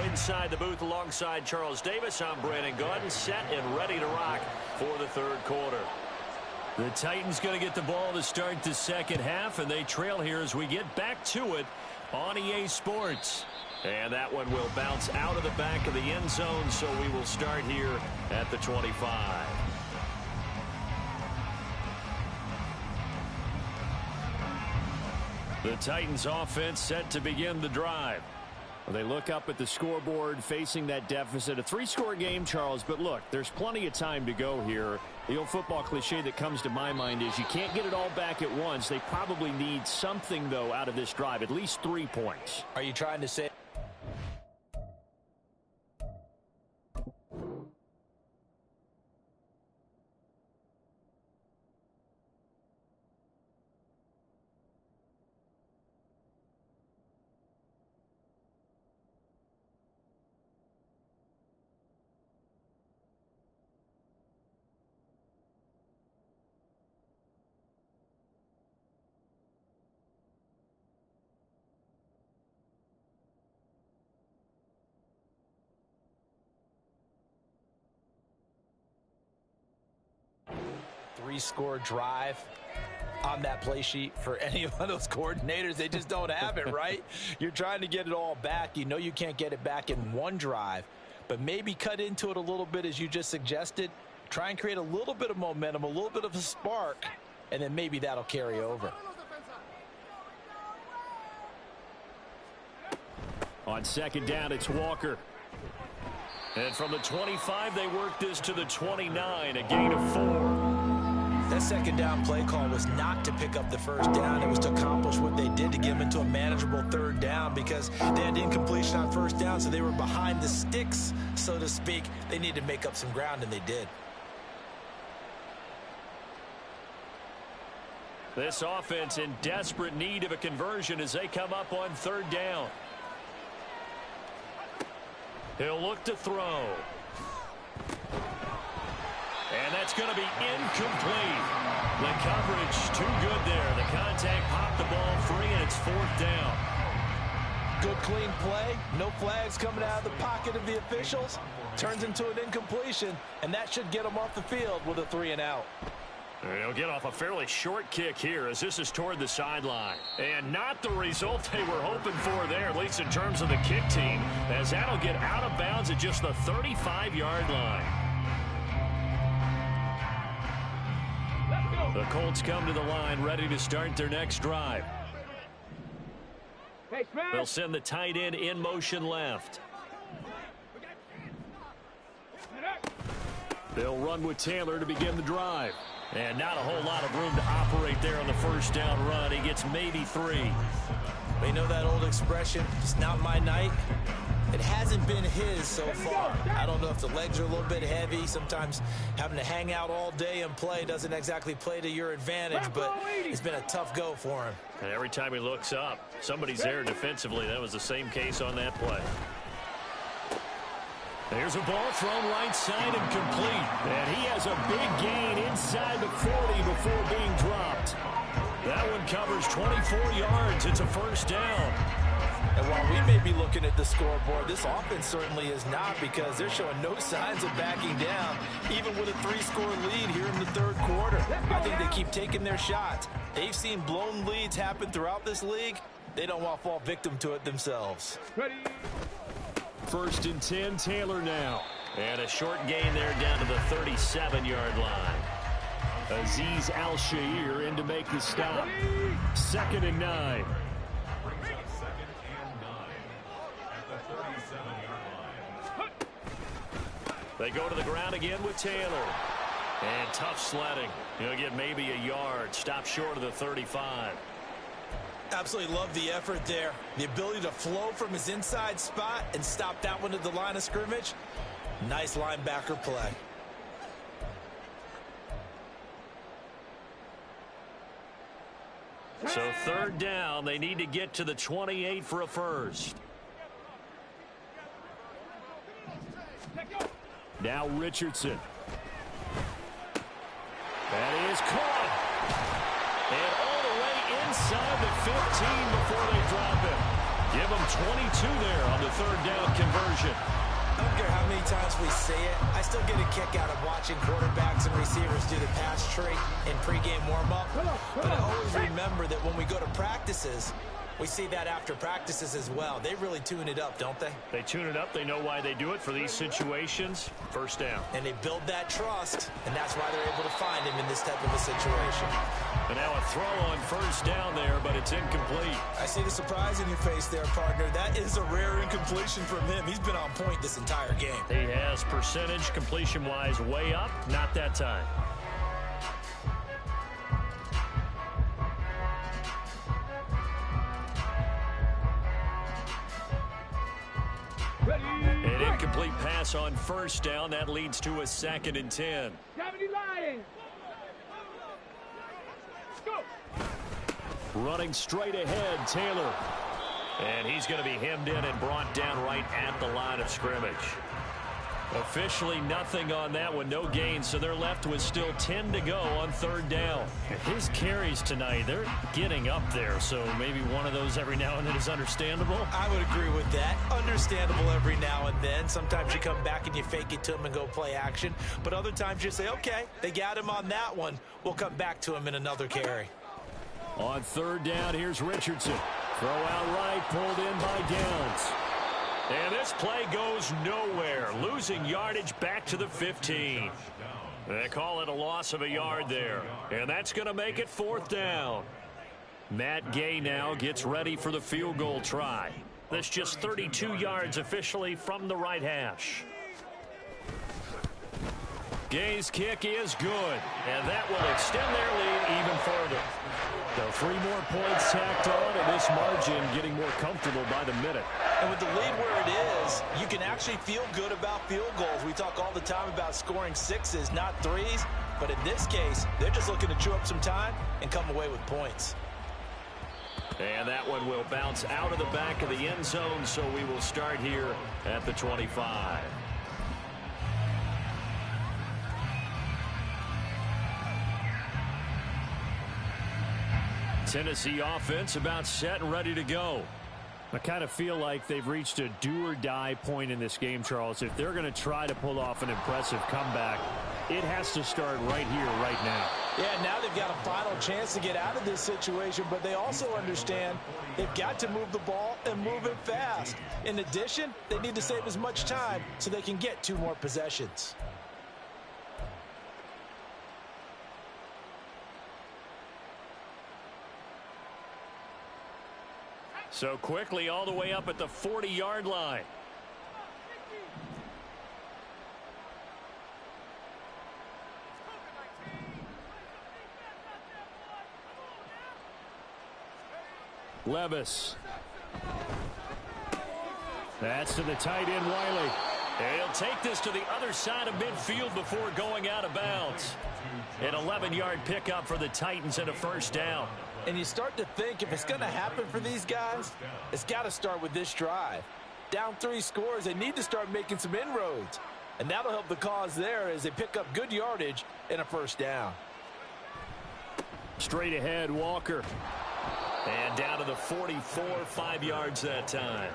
Inside the booth alongside Charles Davis, I'm Brandon Gaudin, set and ready to rock for the 3rd quarter. The Titans going to get the ball to start the second half, and they trail here as we get back to it on EA Sports. And that one will bounce out of the back of the end zone, so we will start here at the 25. The Titans offense set to begin the drive. They look up at the scoreboard facing that deficit. A 3-score game, Charles, but look, there's plenty of time to go here. The old football cliche that comes to my mind is you can't get it all back at once. They probably need something, though, out of this drive, at least 3 points. Are you trying to say? Three-score drive on that play sheet for any one of those coordinators. They just don't have it, right? You're trying to get it all back. You know you can't get it back in one drive, but maybe cut into it a little bit as you just suggested. Try and create a little bit of momentum, a little bit of a spark, and then maybe that'll carry over. On second down, it's Walker. And from the 25, they work this to the 29, a gain of 4. That second down play call was not to pick up the first down. It was to accomplish what they did to get them into a manageable 3rd down because they had incompletion on first down, so they were behind the sticks, so to speak. They needed to make up some ground, and they did. This offense in desperate need of a conversion as they come up on 3rd down. He'll look to throw. And that's going to be incomplete. The coverage too good there. The contact popped the ball free, and it's 4th down. Good clean play. No flags coming out of the pocket of the officials. Turns into an incompletion, and that should get them off the field with a 3-and-out. They'll get off a fairly short kick here as this is toward the sideline. And not the result they were hoping for there, at least in terms of the kick team, as that'll get out of bounds at just the 35-yard line. The Colts come to the line ready to start their next drive. They'll send the tight end in motion left. They'll run with Taylor to begin the drive. And not a whole lot of room to operate there on the first down run. He gets maybe 3. We know that old expression, it's not my night. It hasn't been his so far. I don't know if the legs are a little bit heavy. Sometimes having to hang out all day and play doesn't exactly play to your advantage, but it's been a tough go for him. And every time he looks up, somebody's there defensively. That was the same case on that play. There's a ball thrown right side and complete. And he has a big gain inside the 40 before being dropped. That one covers 24 yards. It's a first down. And while we may be looking at the scoreboard, this offense certainly is not, because they're showing no signs of backing down, even with a 3-score lead here in the third quarter. I think they keep taking their shots. They've seen blown leads happen throughout this league. They don't want to fall victim to it themselves. Ready. First and 10, Taylor now. And a short gain there down to the 37-yard line. Azeez Al-Shaair in to make the stop. 2nd and 9. They go to the ground again with Taylor. And tough sledding. He'll get maybe a yard. Stop short of the 35. Absolutely love the effort there. The ability to flow from his inside spot and stop that one at the line of scrimmage. Nice linebacker play. So 3rd down. They need to get to the 28 for a first. Now Richardson. That is caught. And all the way inside the 15 before they drop it. Give them 22 there on the 3rd down conversion. I don't care how many times we say it, I still get a kick out of watching quarterbacks and receivers do the pass tree in pregame warm-up. But I always remember that when we go to practices, we see that after practices as well. They really tune it up, don't they? They tune it up. They know why they do it for these situations. First down. And they build that trust, and that's why they're able to find him in this type of a situation. And now a throw on first down there, but it's incomplete. I see the surprise in your face there, partner. That is a rare incompletion from him. He's been on point this entire game. He has percentage completion-wise way up. Not that time. An incomplete pass on first down. That leads to a 2nd and 10. Gravity line. Go. Running straight ahead, Taylor. And he's going to be hemmed in and brought down right at the line of scrimmage. Officially nothing on that one, no gain, so they're left with still 10 to go on 3rd down. His carries tonight, they're getting up there, so maybe one of those every now and then is understandable. I would agree with that. Understandable every now and then. Sometimes you come back and you fake it to him and go play action, but other times you say, okay, they got him on that one. We'll come back to him in another carry. On 3rd down, here's Richardson. Throw out right, pulled in by Downs. And this play goes nowhere. Losing yardage back to the 15. They call it a loss of a yard there. And that's going to make it 4th down. Matt Gay now gets ready for the field goal try. That's just 32 yards officially from the right hash. Gay's kick is good. And that will extend their lead even further. So 3 more points tacked on, and this margin getting more comfortable by the minute. And with the lead where it is, you can actually feel good about field goals. We talk all the time about scoring 6s, not 3s. But in this case, they're just looking to chew up some time and come away with points. And that one will bounce out of the back of the end zone, so we will start here at the 25. Tennessee offense about set and ready to go. I kind of feel like they've reached a do-or-die point in this game, Charles. If they're going to try to pull off an impressive comeback, it has to start right here, right now. Yeah, now they've got a final chance to get out of this situation, but they also understand they've got to move the ball and move it fast. In addition, they need to save as much time so they can get 2 more possessions. So quickly all the way up at the 40-yard line. Levis. That's to the tight end, Wiley. And he'll take this to the other side of midfield before going out of bounds. An 11-yard pickup for the Titans and a first down. And you start to think if it's going to happen for these guys, it's got to start with this drive. Down 3 scores, they need to start making some inroads. And that'll help the cause there as they pick up good yardage and a first down. Straight ahead, Walker. And down to the 44, 5 yards that time.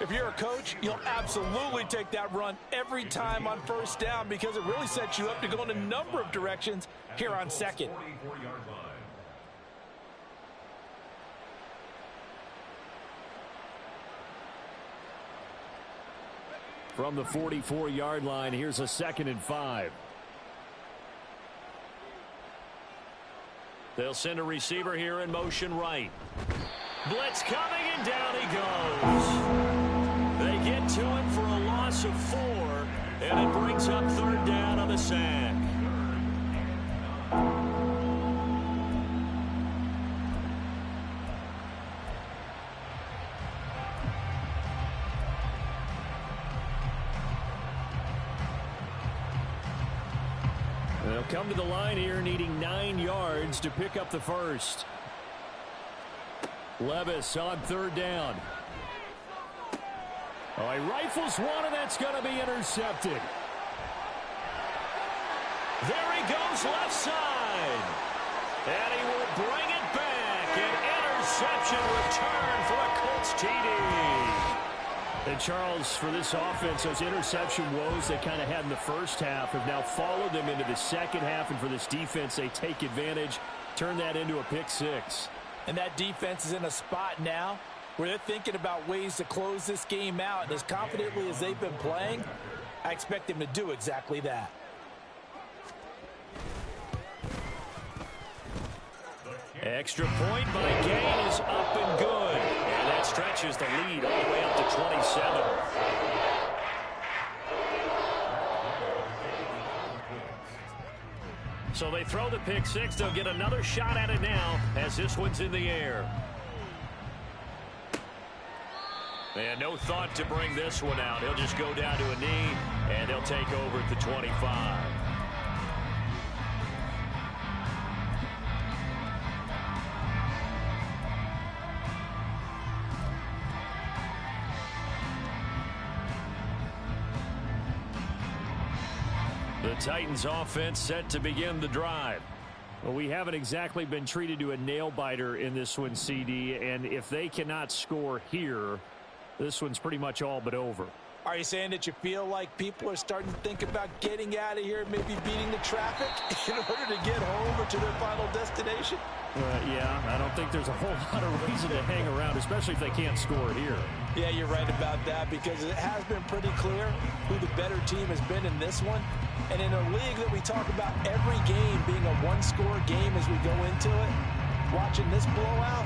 If you're a coach, you'll absolutely take that run every time on first down because it really sets you up to go in a number of directions here on second. From the 44-yard line, here's a 2nd and 5. They'll send a receiver here in motion right. Blitz coming, and down he goes. They get to him for a loss of 4, and it brings up 3rd down on the sack. They'll come to the line here needing 9 yards to pick up the first. Levis on 3rd down. Oh, he rifles one, and that's going to be intercepted. There he goes left side. And he will bring it back. An interception return for a Colts TD. And Charles, for this offense, those interception woes they kind of had in the first half have now followed them into the second half. And for this defense, they take advantage, turn that into a pick 6. And that defense is in a spot now where they're thinking about ways to close this game out. And as confidently as they've been playing, I expect them to do exactly that. Extra point by Gain is up and good. And that stretches the lead all the way up to 27. So they throw the pick 6. They'll get another shot at it now as this one's in the air. And no thought to bring this one out. He'll just go down to a knee, and he'll take over at the 25. The Titans offense set to begin the drive. Well, we haven't exactly been treated to a nail-biter in this one, CD, and if they cannot score here, this one's pretty much all but over. Are you saying that you feel like people are starting to think about getting out of here, maybe beating the traffic in order to get home or to their final destination? Yeah, I don't think there's a whole lot of reason to hang around, especially if they can't score here. Yeah, you're right about that because it has been pretty clear who the better team has been in this one. And in a league that we talk about every game being a one-score game as we go into it, watching this blowout,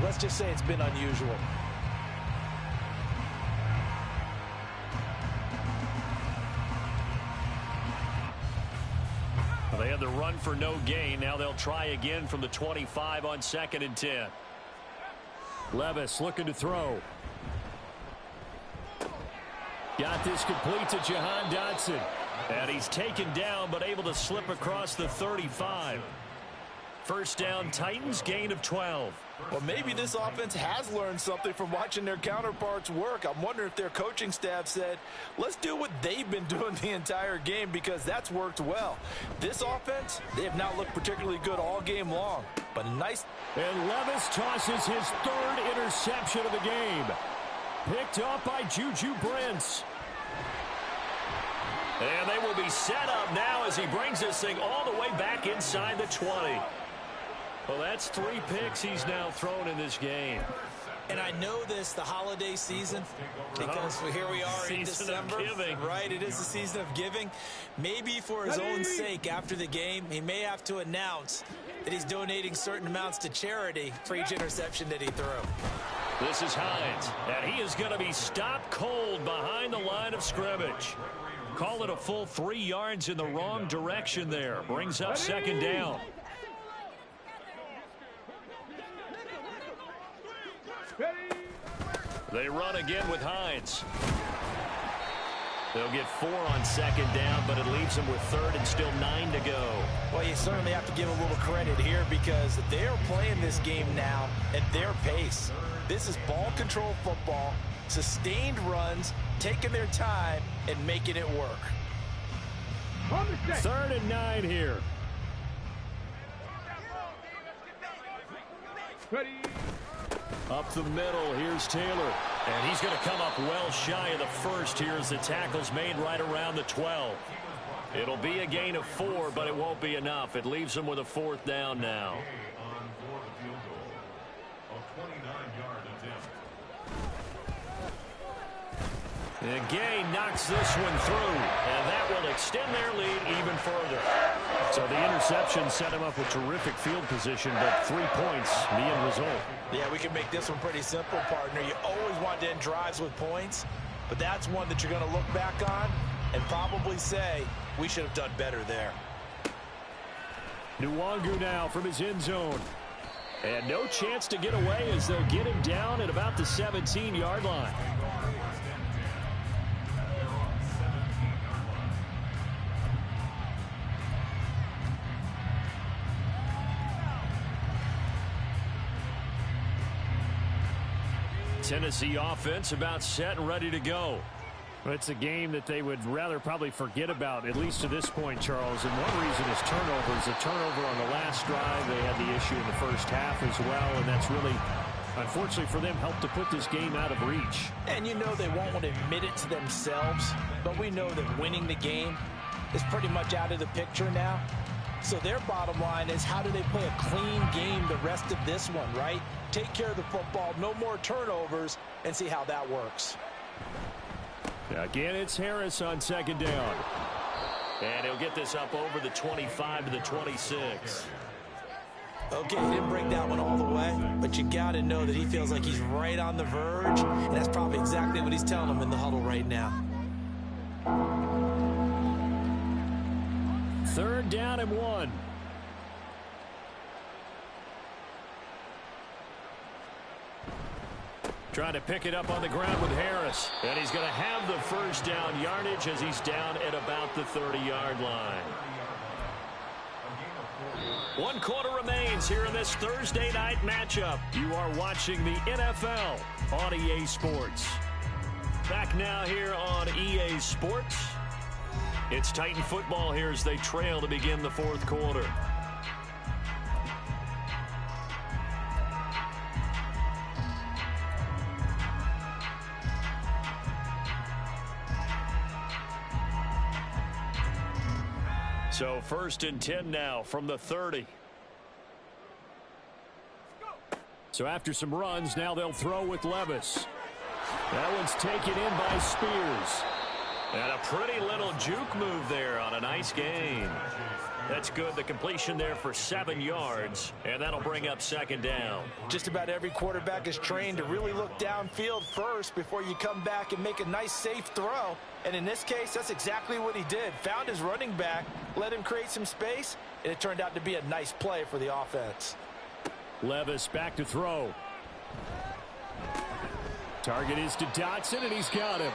let's just say it's been unusual. They had the run for no gain. Now they'll try again from the 25 on 2nd and 10. Levis looking to throw. Got this complete to Jahan Dotson. And he's taken down but able to slip across the 35. First down, Titans, gain of 12. Well, maybe this offense has learned something from watching their counterparts work. I'm wondering if their coaching staff said, let's do what they've been doing the entire game because that's worked well. This offense, they have not looked particularly good all game long, but nice. And Levis tosses his 3rd interception of the game. Picked up by Juju Brents. And they will be set up now as he brings this thing all the way back inside the 20. Well, that's 3 picks he's now thrown in this game. And I know this, the holiday season, because here we are in December. Right, it is the season of giving. Maybe for his own sake after the game, he may have to announce that he's donating certain amounts to charity for each interception that he threw. This is Hines, and he is going to be stopped cold behind the line of scrimmage. Call it a full 3 yards in the wrong direction there. Brings up 2nd down. They run again with Hines. They'll get 4 on second down, but it leaves them with third and still 9 to go. Well, you certainly have to give a little credit here because they're playing this game now at their pace. This is ball control football, sustained runs, taking their time, and making it work. 3rd and 9 here. Ready. Up the middle, here's Taylor. And he's going to come up well shy of the first here as the tackle's made right around the 12. It'll be a gain of 4, but it won't be enough. It leaves them with a 4th down now. And Gay knocks this one through, and that will extend their lead even further. So the interception set him up with terrific field position, but 3 points, the end result. Yeah, we can make this one pretty simple, partner. You always want to end drives with points, but that's one that you're going to look back on and probably say, we should have done better there. Nwangu now from his end zone. And no chance to get away as they'll get him down at about the 17-yard line. Tennessee offense about set and ready to go. It's a game that they would rather probably forget about, at least to this point, Charles. And one reason is turnovers. A turnover on the last drive. They had the issue in the first half as well, and that's really, unfortunately for them, helped to put this game out of reach. And you know they won't want to admit it to themselves, but we know that winning the game is pretty much out of the picture now. So their bottom line is, how do they play a clean game the rest of this one, right? Take care of the football, no more turnovers, and see how that works. Again, it's Harris on second down. And he'll get this up over the 25 to the 26. Okay, he didn't break that one all the way, but you got to know that he feels like he's right on the verge, and that's probably exactly what he's telling him in the huddle right now. 3rd down and 1. Trying to pick it up on the ground with Harris. And he's going to have the first down yardage as he's down at about the 30-yard line. 1 quarter remains here in this Thursday night matchup. You are watching the NFL on EA Sports. Back now here on EA Sports. It's Titan football here as they trail to begin the 4th quarter. So 1st and 10 now from the 30. So after some runs, now they'll throw with Levis. That one's taken in by Spears. And a pretty little juke move there on a nice gain. That's good. The completion there for 7 yards, and that'll bring up 2nd down. Just about every quarterback is trained to really look downfield first before you come back and make a nice, safe throw. And in this case, that's exactly what he did. Found his running back, let him create some space, and it turned out to be a nice play for the offense. Levis back to throw. Target is to Dotson, and he's got him.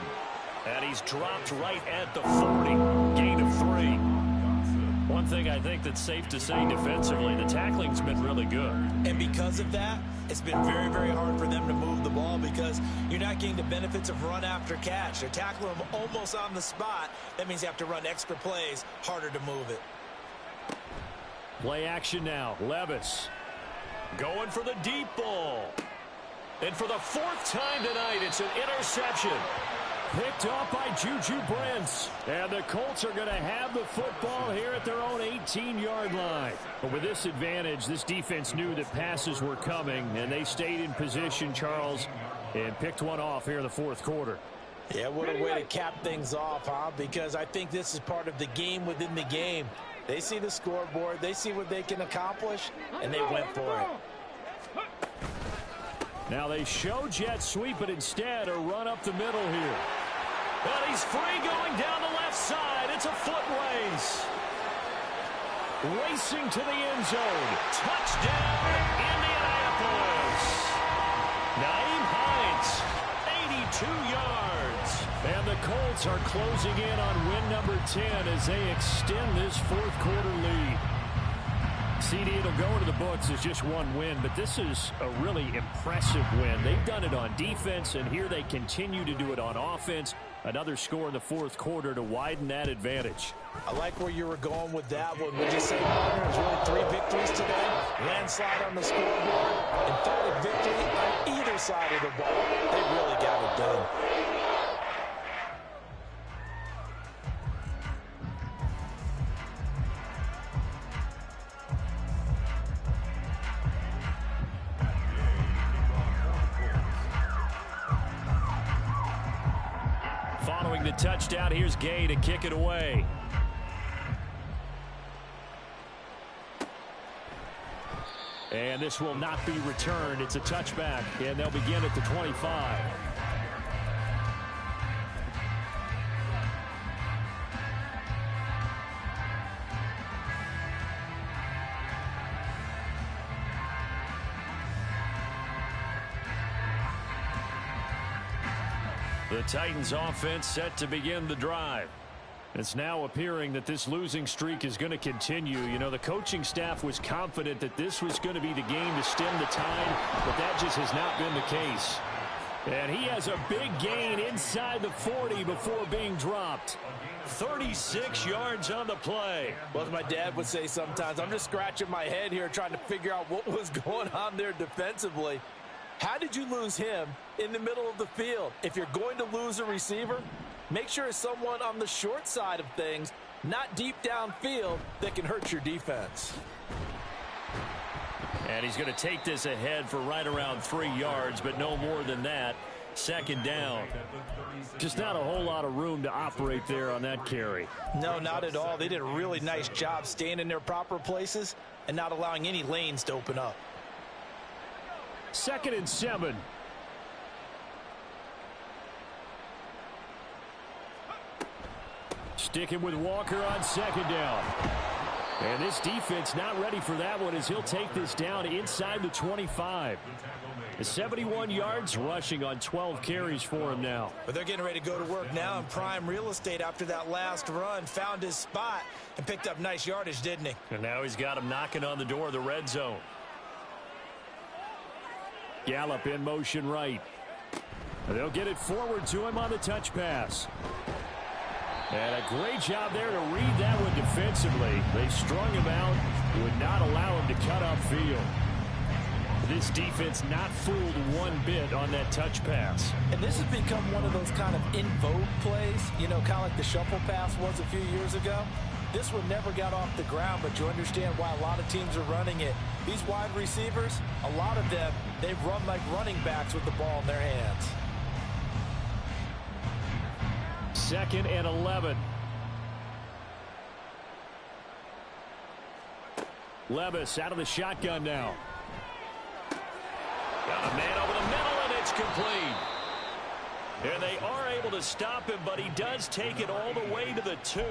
And he's dropped right at the 40. Gain of 3. One thing I think that's safe to say defensively, the tackling's been really good. And because of that, it's been very, very hard for them to move the ball because you're not getting the benefits of run after catch. They're tackling them almost on the spot. That means you have to run extra plays, harder to move it. Play action now. Levis going for the deep ball. And for the 4th time tonight, it's an interception. Picked off by Juju Brents. And the Colts are going to have the football here at their own 18-yard line. But with this advantage, this defense knew that passes were coming, and they stayed in position, Charles, and picked one off here in the 4th quarter. Yeah, what a way to cap things off, huh? Because I think this is part of the game within the game. They see the scoreboard, they see what they can accomplish, and they went for it. Now they show jet sweep, but instead a run up the middle here. And he's free going down the left side. It's a foot race. Racing to the end zone. Touchdown, Indianapolis. Naeem Hines 2 yards. And the Colts are closing in on win number 10 as they extend this fourth quarter lead. CD, it'll go into the books as just one win, but this is a really impressive win. They've done it on defense, and here they continue to do it on offense. Another score in the fourth quarter to widen that advantage. I like where you were going with that one. Would you say, partner, there's really 3 victories today? Landslide on the scoreboard, emphatic victory on either side of the ball. They really got it done. Following the touchdown, here's Gay to kick it away. And this will not be returned. It's a touchback, and they'll begin at the 25. The Titans offense set to begin the drive. It's now appearing that this losing streak is going to continue. You know, the coaching staff was confident that this was going to be the game to stem the tide, but that just has not been the case. And he has a big gain inside the 40 before being dropped. 36 yards on the play. Well, as my dad would say sometimes, I'm just scratching my head here trying to figure out what was going on there defensively. How did you lose him in the middle of the field? If you're going to lose a receiver, make sure it's someone on the short side of things, not deep downfield, that can hurt your defense. And he's going to take this ahead for right around 3 yards, but no more than that. Second down. Just not a whole lot of room to operate there on that carry. No, not at all. They did a really nice job staying in their proper places and not allowing any lanes to open up. 2nd and 7. Sticking with Walker on 2nd down. And this defense not ready for that one as he'll take this down inside the 25. 71 yards rushing on 12 carries for him now. But they're getting ready to go to work now in prime real estate after that last run. Found his spot and picked up nice yardage, didn't he? And now he's got him knocking on the door of the red zone. Gallup in motion right. They'll get it forward to him on the touch pass. And a great job there to read that one defensively. They strung him out, would not allow him to cut upfield. This defense not fooled one bit on that touch pass. And this has become one of those kind of in vogue plays, you know, kind of like the shuffle pass was a few years ago. This one never got off the ground, but you understand why a lot of teams are running it. These wide receivers, a lot of them, they run like running backs with the ball in their hands. 2nd and 11. Levis out of the shotgun now. Got a man over the middle, and it's complete. And they are able to stop him, but he does take it all the way to the 2.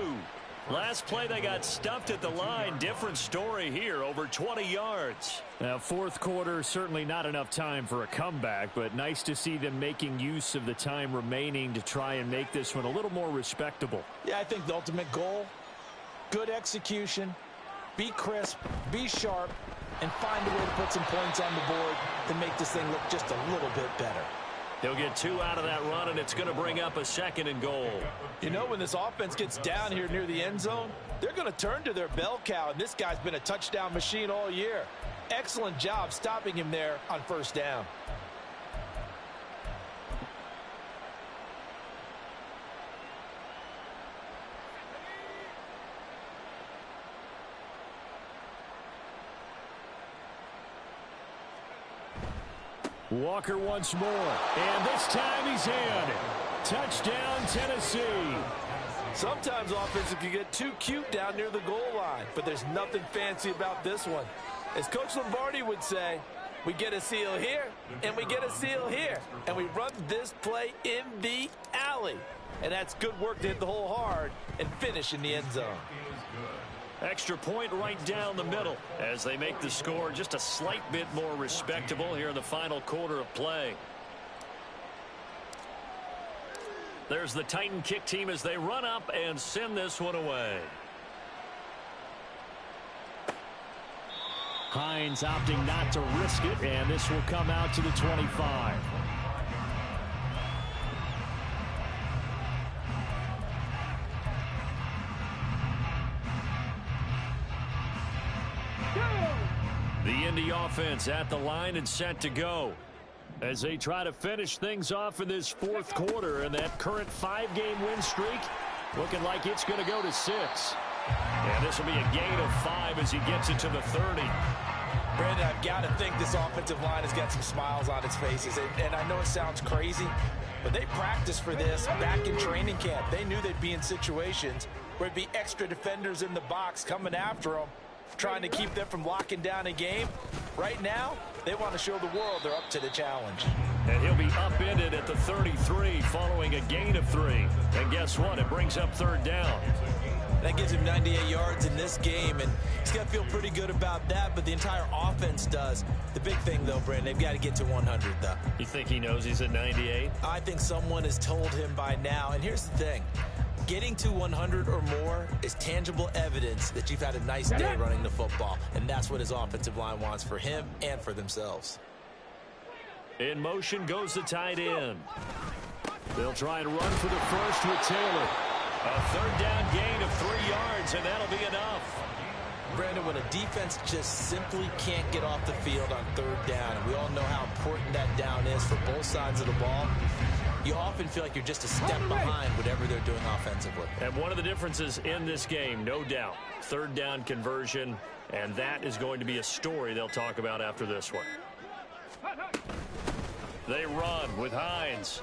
Last play, they got stuffed at the line. Different story here, over 20 yards. Now, fourth quarter, certainly not enough time for a comeback, but nice to see them making use of the time remaining to try and make this one a little more respectable. Yeah, I think the ultimate goal, good execution, be crisp, be sharp, and find a way to put some points on the board to make this thing look just a little bit better. He'll get 2 out of that run, and it's going to bring up a 2nd and goal. You know, when this offense gets down here near the end zone, they're going to turn to their bell cow, and this guy's been a touchdown machine all year. Excellent job stopping him there on 1st down. Walker once more, and this time he's in. Touchdown, Tennessee. Sometimes offenses can get too cute down near the goal line, but there's nothing fancy about this one. As Coach Lombardi would say, we get a seal here, and we get a seal here, and we run this play in the alley. And that's good work to hit the hole hard and finish in the end zone. Extra point right down the middle as they make the score just a slight bit more respectable here in the final quarter of play. There's the Titan kick team as they run up and send this one away. Hines opting not to risk it, and this will come out to the 25. The Indy offense at the line and set to go as they try to finish things off in this fourth quarter, and that current 5-game win streak looking like it's going to go to 6. And this will be a gain of 5 as he gets it to the 30. Brandon, I've got to think this offensive line has got some smiles on its faces. And I know it sounds crazy, but they practiced for this back in training camp. They knew they'd be in situations where there'd be extra defenders in the box coming after them, trying to keep them from locking down a game. Right now, they want to show the world they're up to the challenge. And he'll be upended at the 33 following a gain of 3. And guess what? It brings up third down. That gives him 98 yards in this game, and he's got to feel pretty good about that, but the entire offense does. The big thing, though, Brandon, they've got to get to 100, though. You think he knows he's at 98? I think someone has told him by now, and here's the thing. Getting to 100 or more is tangible evidence that you've had a nice day running the football, and that's what his offensive line wants for him and for themselves. In motion goes the tight end. They'll try and run for the first with Taylor. A third down gain of 3 yards, and that'll be enough. Brandon, when a defense just simply can't get off the field on third down, and we all know how important that down is for both sides of the ball, you often feel like you're just a step behind whatever they're doing offensively. And one of the differences in this game, no doubt, third down conversion, and that is going to be a story they'll talk about after this one. They run with Hines.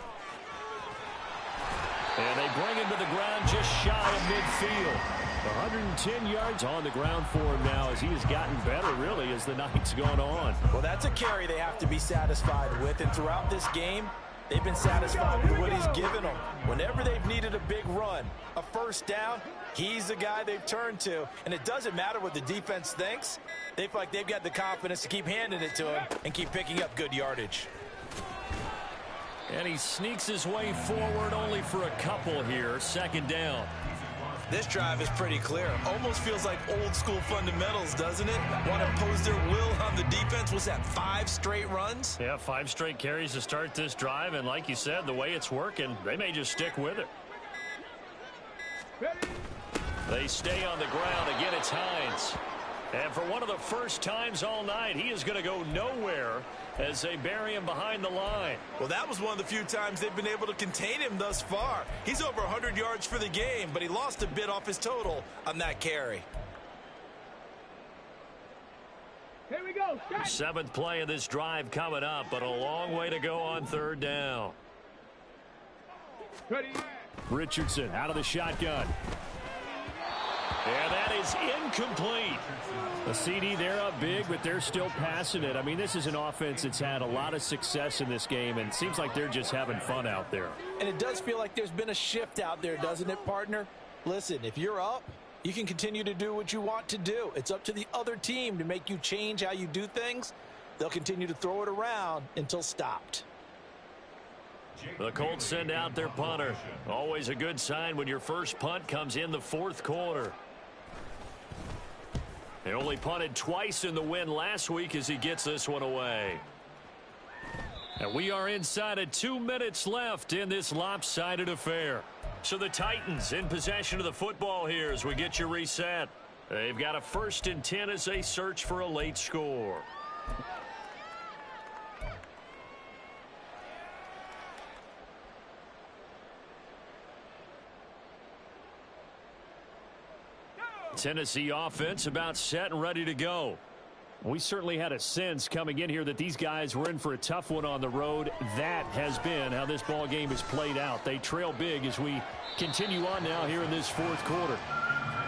And they bring him to the ground just shy of midfield. 110 yards on the ground for him now as he has gotten better, really, as the night's gone on. Well, that's a carry they have to be satisfied with, and throughout this game, they've been satisfied with what he's given them. Whenever they've needed a big run, a first down, he's the guy they've turned to. And it doesn't matter what the defense thinks. They feel like they've got the confidence to keep handing it to him and keep picking up good yardage. And he sneaks his way forward only for a couple here. Second down. This drive is pretty clear. Almost feels like old school fundamentals, doesn't it? Want to impose their will on the defense. Was that 5 straight runs? Yeah, 5 straight carries to start this drive. And like you said, the way it's working, they may just stick with it. They stay on the ground. Again, it's Hines. And for one of the first times all night, he is going to go nowhere as they bury him behind the line. Well, that was one of the few times they've been able to contain him thus far. He's over 100 yards for the game, but he lost a bit off his total on that carry. Here we go. Start. 7th play of this drive coming up, but a long way to go on third down. Ready. Richardson out of the shotgun. And that is incomplete. A CD, they're up big, but they're still passing it. I mean, this is an offense that's had a lot of success in this game, and it seems like they're just having fun out there. And it does feel like there's been a shift out there, doesn't it, partner? Listen, if you're up, you can continue to do what you want to do. It's up to the other team to make you change how you do things. They'll continue to throw it around until stopped. The Colts send out their punter. Always a good sign when your first punt comes in the fourth quarter. They only punted twice in the win last week as he gets this one away. And we are inside of 2 minutes left in this lopsided affair. So the Titans in possession of the football here as we get you reset. They've got a 1st and 10 as they search for a late score. Tennessee offense about set and ready to go. We certainly had a sense coming in here that these guys were in for a tough one on the road. That has been how this ball game has played out. They trail big as we continue on now here in this fourth quarter.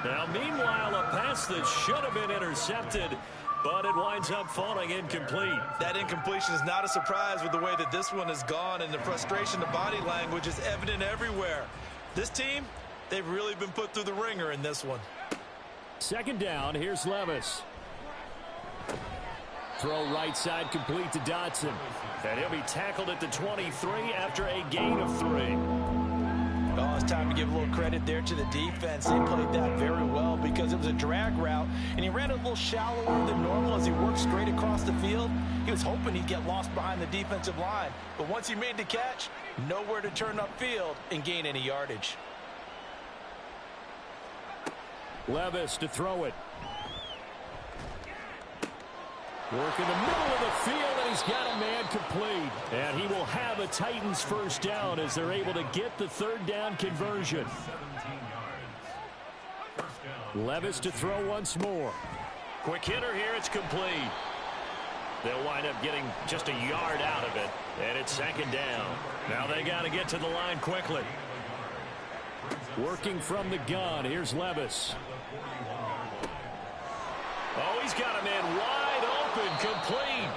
Now, meanwhile, a pass that should have been intercepted, but it winds up falling incomplete. That incompletion is not a surprise with the way that this one has gone, and the frustration, the body language is evident everywhere. This team, they've really been put through the ringer in this one. Second down, here's Levis. Throw right side complete to Dotson. And he'll be tackled at the 23 after a gain of 3. it's time to give a little credit there to the defense. They played that very well because it was a drag route, and he ran a little shallower than normal as he worked straight across the field. He was hoping he'd get lost behind the defensive line, but once he made the catch, nowhere to turn upfield and gain any yardage. Levis to throw it. Work in the middle of the field, and he's got a man complete. And he will have a Titans first down as they're able to get the third down conversion. Levis to throw once more. Quick hitter here, it's complete. They'll wind up getting just a yard out of it, and it's second down. Now they got to get to the line quickly. Working from the gun, here's Levis. Oh, he's got a man wide open, complete.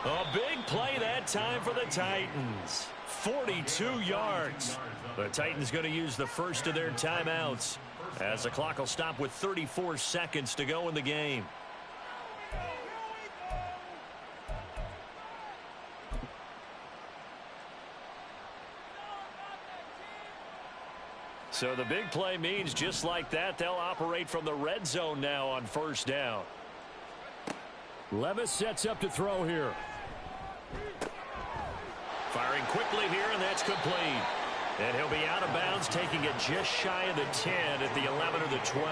A big play that time for the Titans. 42 yards. The Titans going to use the first of their timeouts as the clock will stop with 34 seconds to go in the game. So the big play means just like that, they'll operate from the red zone now on first down. Levis sets up to throw here. Firing quickly here, and that's complete. And he'll be out of bounds, taking it just shy of the 10 at the 11 or the 12.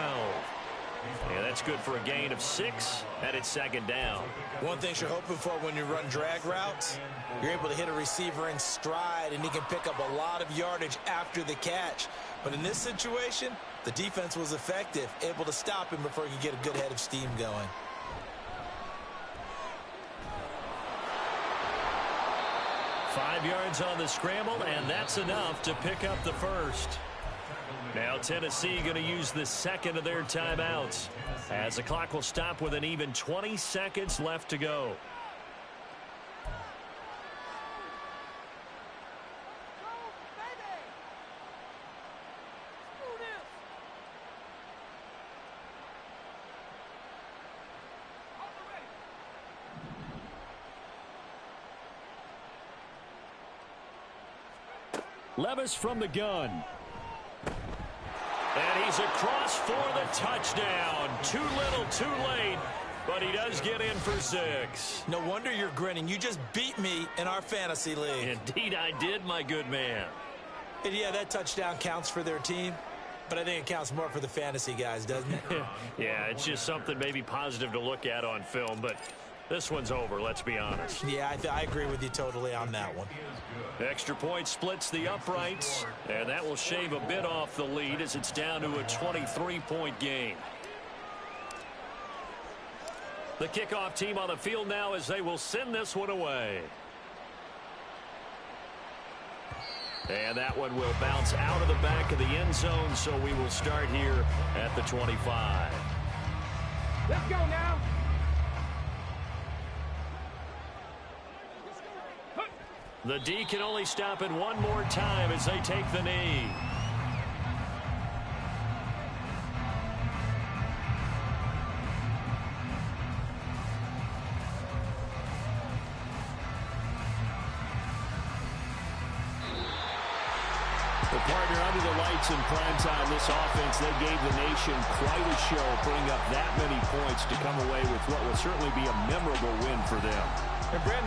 Yeah, that's good for a gain of 6, and it's second down. One thing you're hoping for when you run drag routes, you're able to hit a receiver in stride, and he can pick up a lot of yardage after the catch. But in this situation, the defense was effective, able to stop him before he could get a good head of steam going. Five yards on the scramble, and that's enough to pick up the first. Now Tennessee going to use the second of their timeouts as the clock will stop with an even 20 seconds left to go. Levis from the gun. And he's across for the touchdown. Too little, too late, but he does get in for 6. No wonder you're grinning. You just beat me in our fantasy league. Indeed I did, my good man. And yeah, that touchdown counts for their team, but I think it counts more for the fantasy guys, doesn't it? Yeah, it's just something maybe positive to look at on film, but this one's over, let's be honest. Yeah, I agree with you totally on that one. Extra point splits the uprights, and that will shave a bit off the lead as it's down to a 23-point game. The kickoff team on the field now as they will send this one away. And that one will bounce out of the back of the end zone, so we will start here at the 25. Let's go now. The D can only stop it one more time as they take the knee. The partner under the lights in primetime, this offense, they gave the nation quite a show, putting up that many points to come away with what will certainly be a memorable win for them. And Brandon,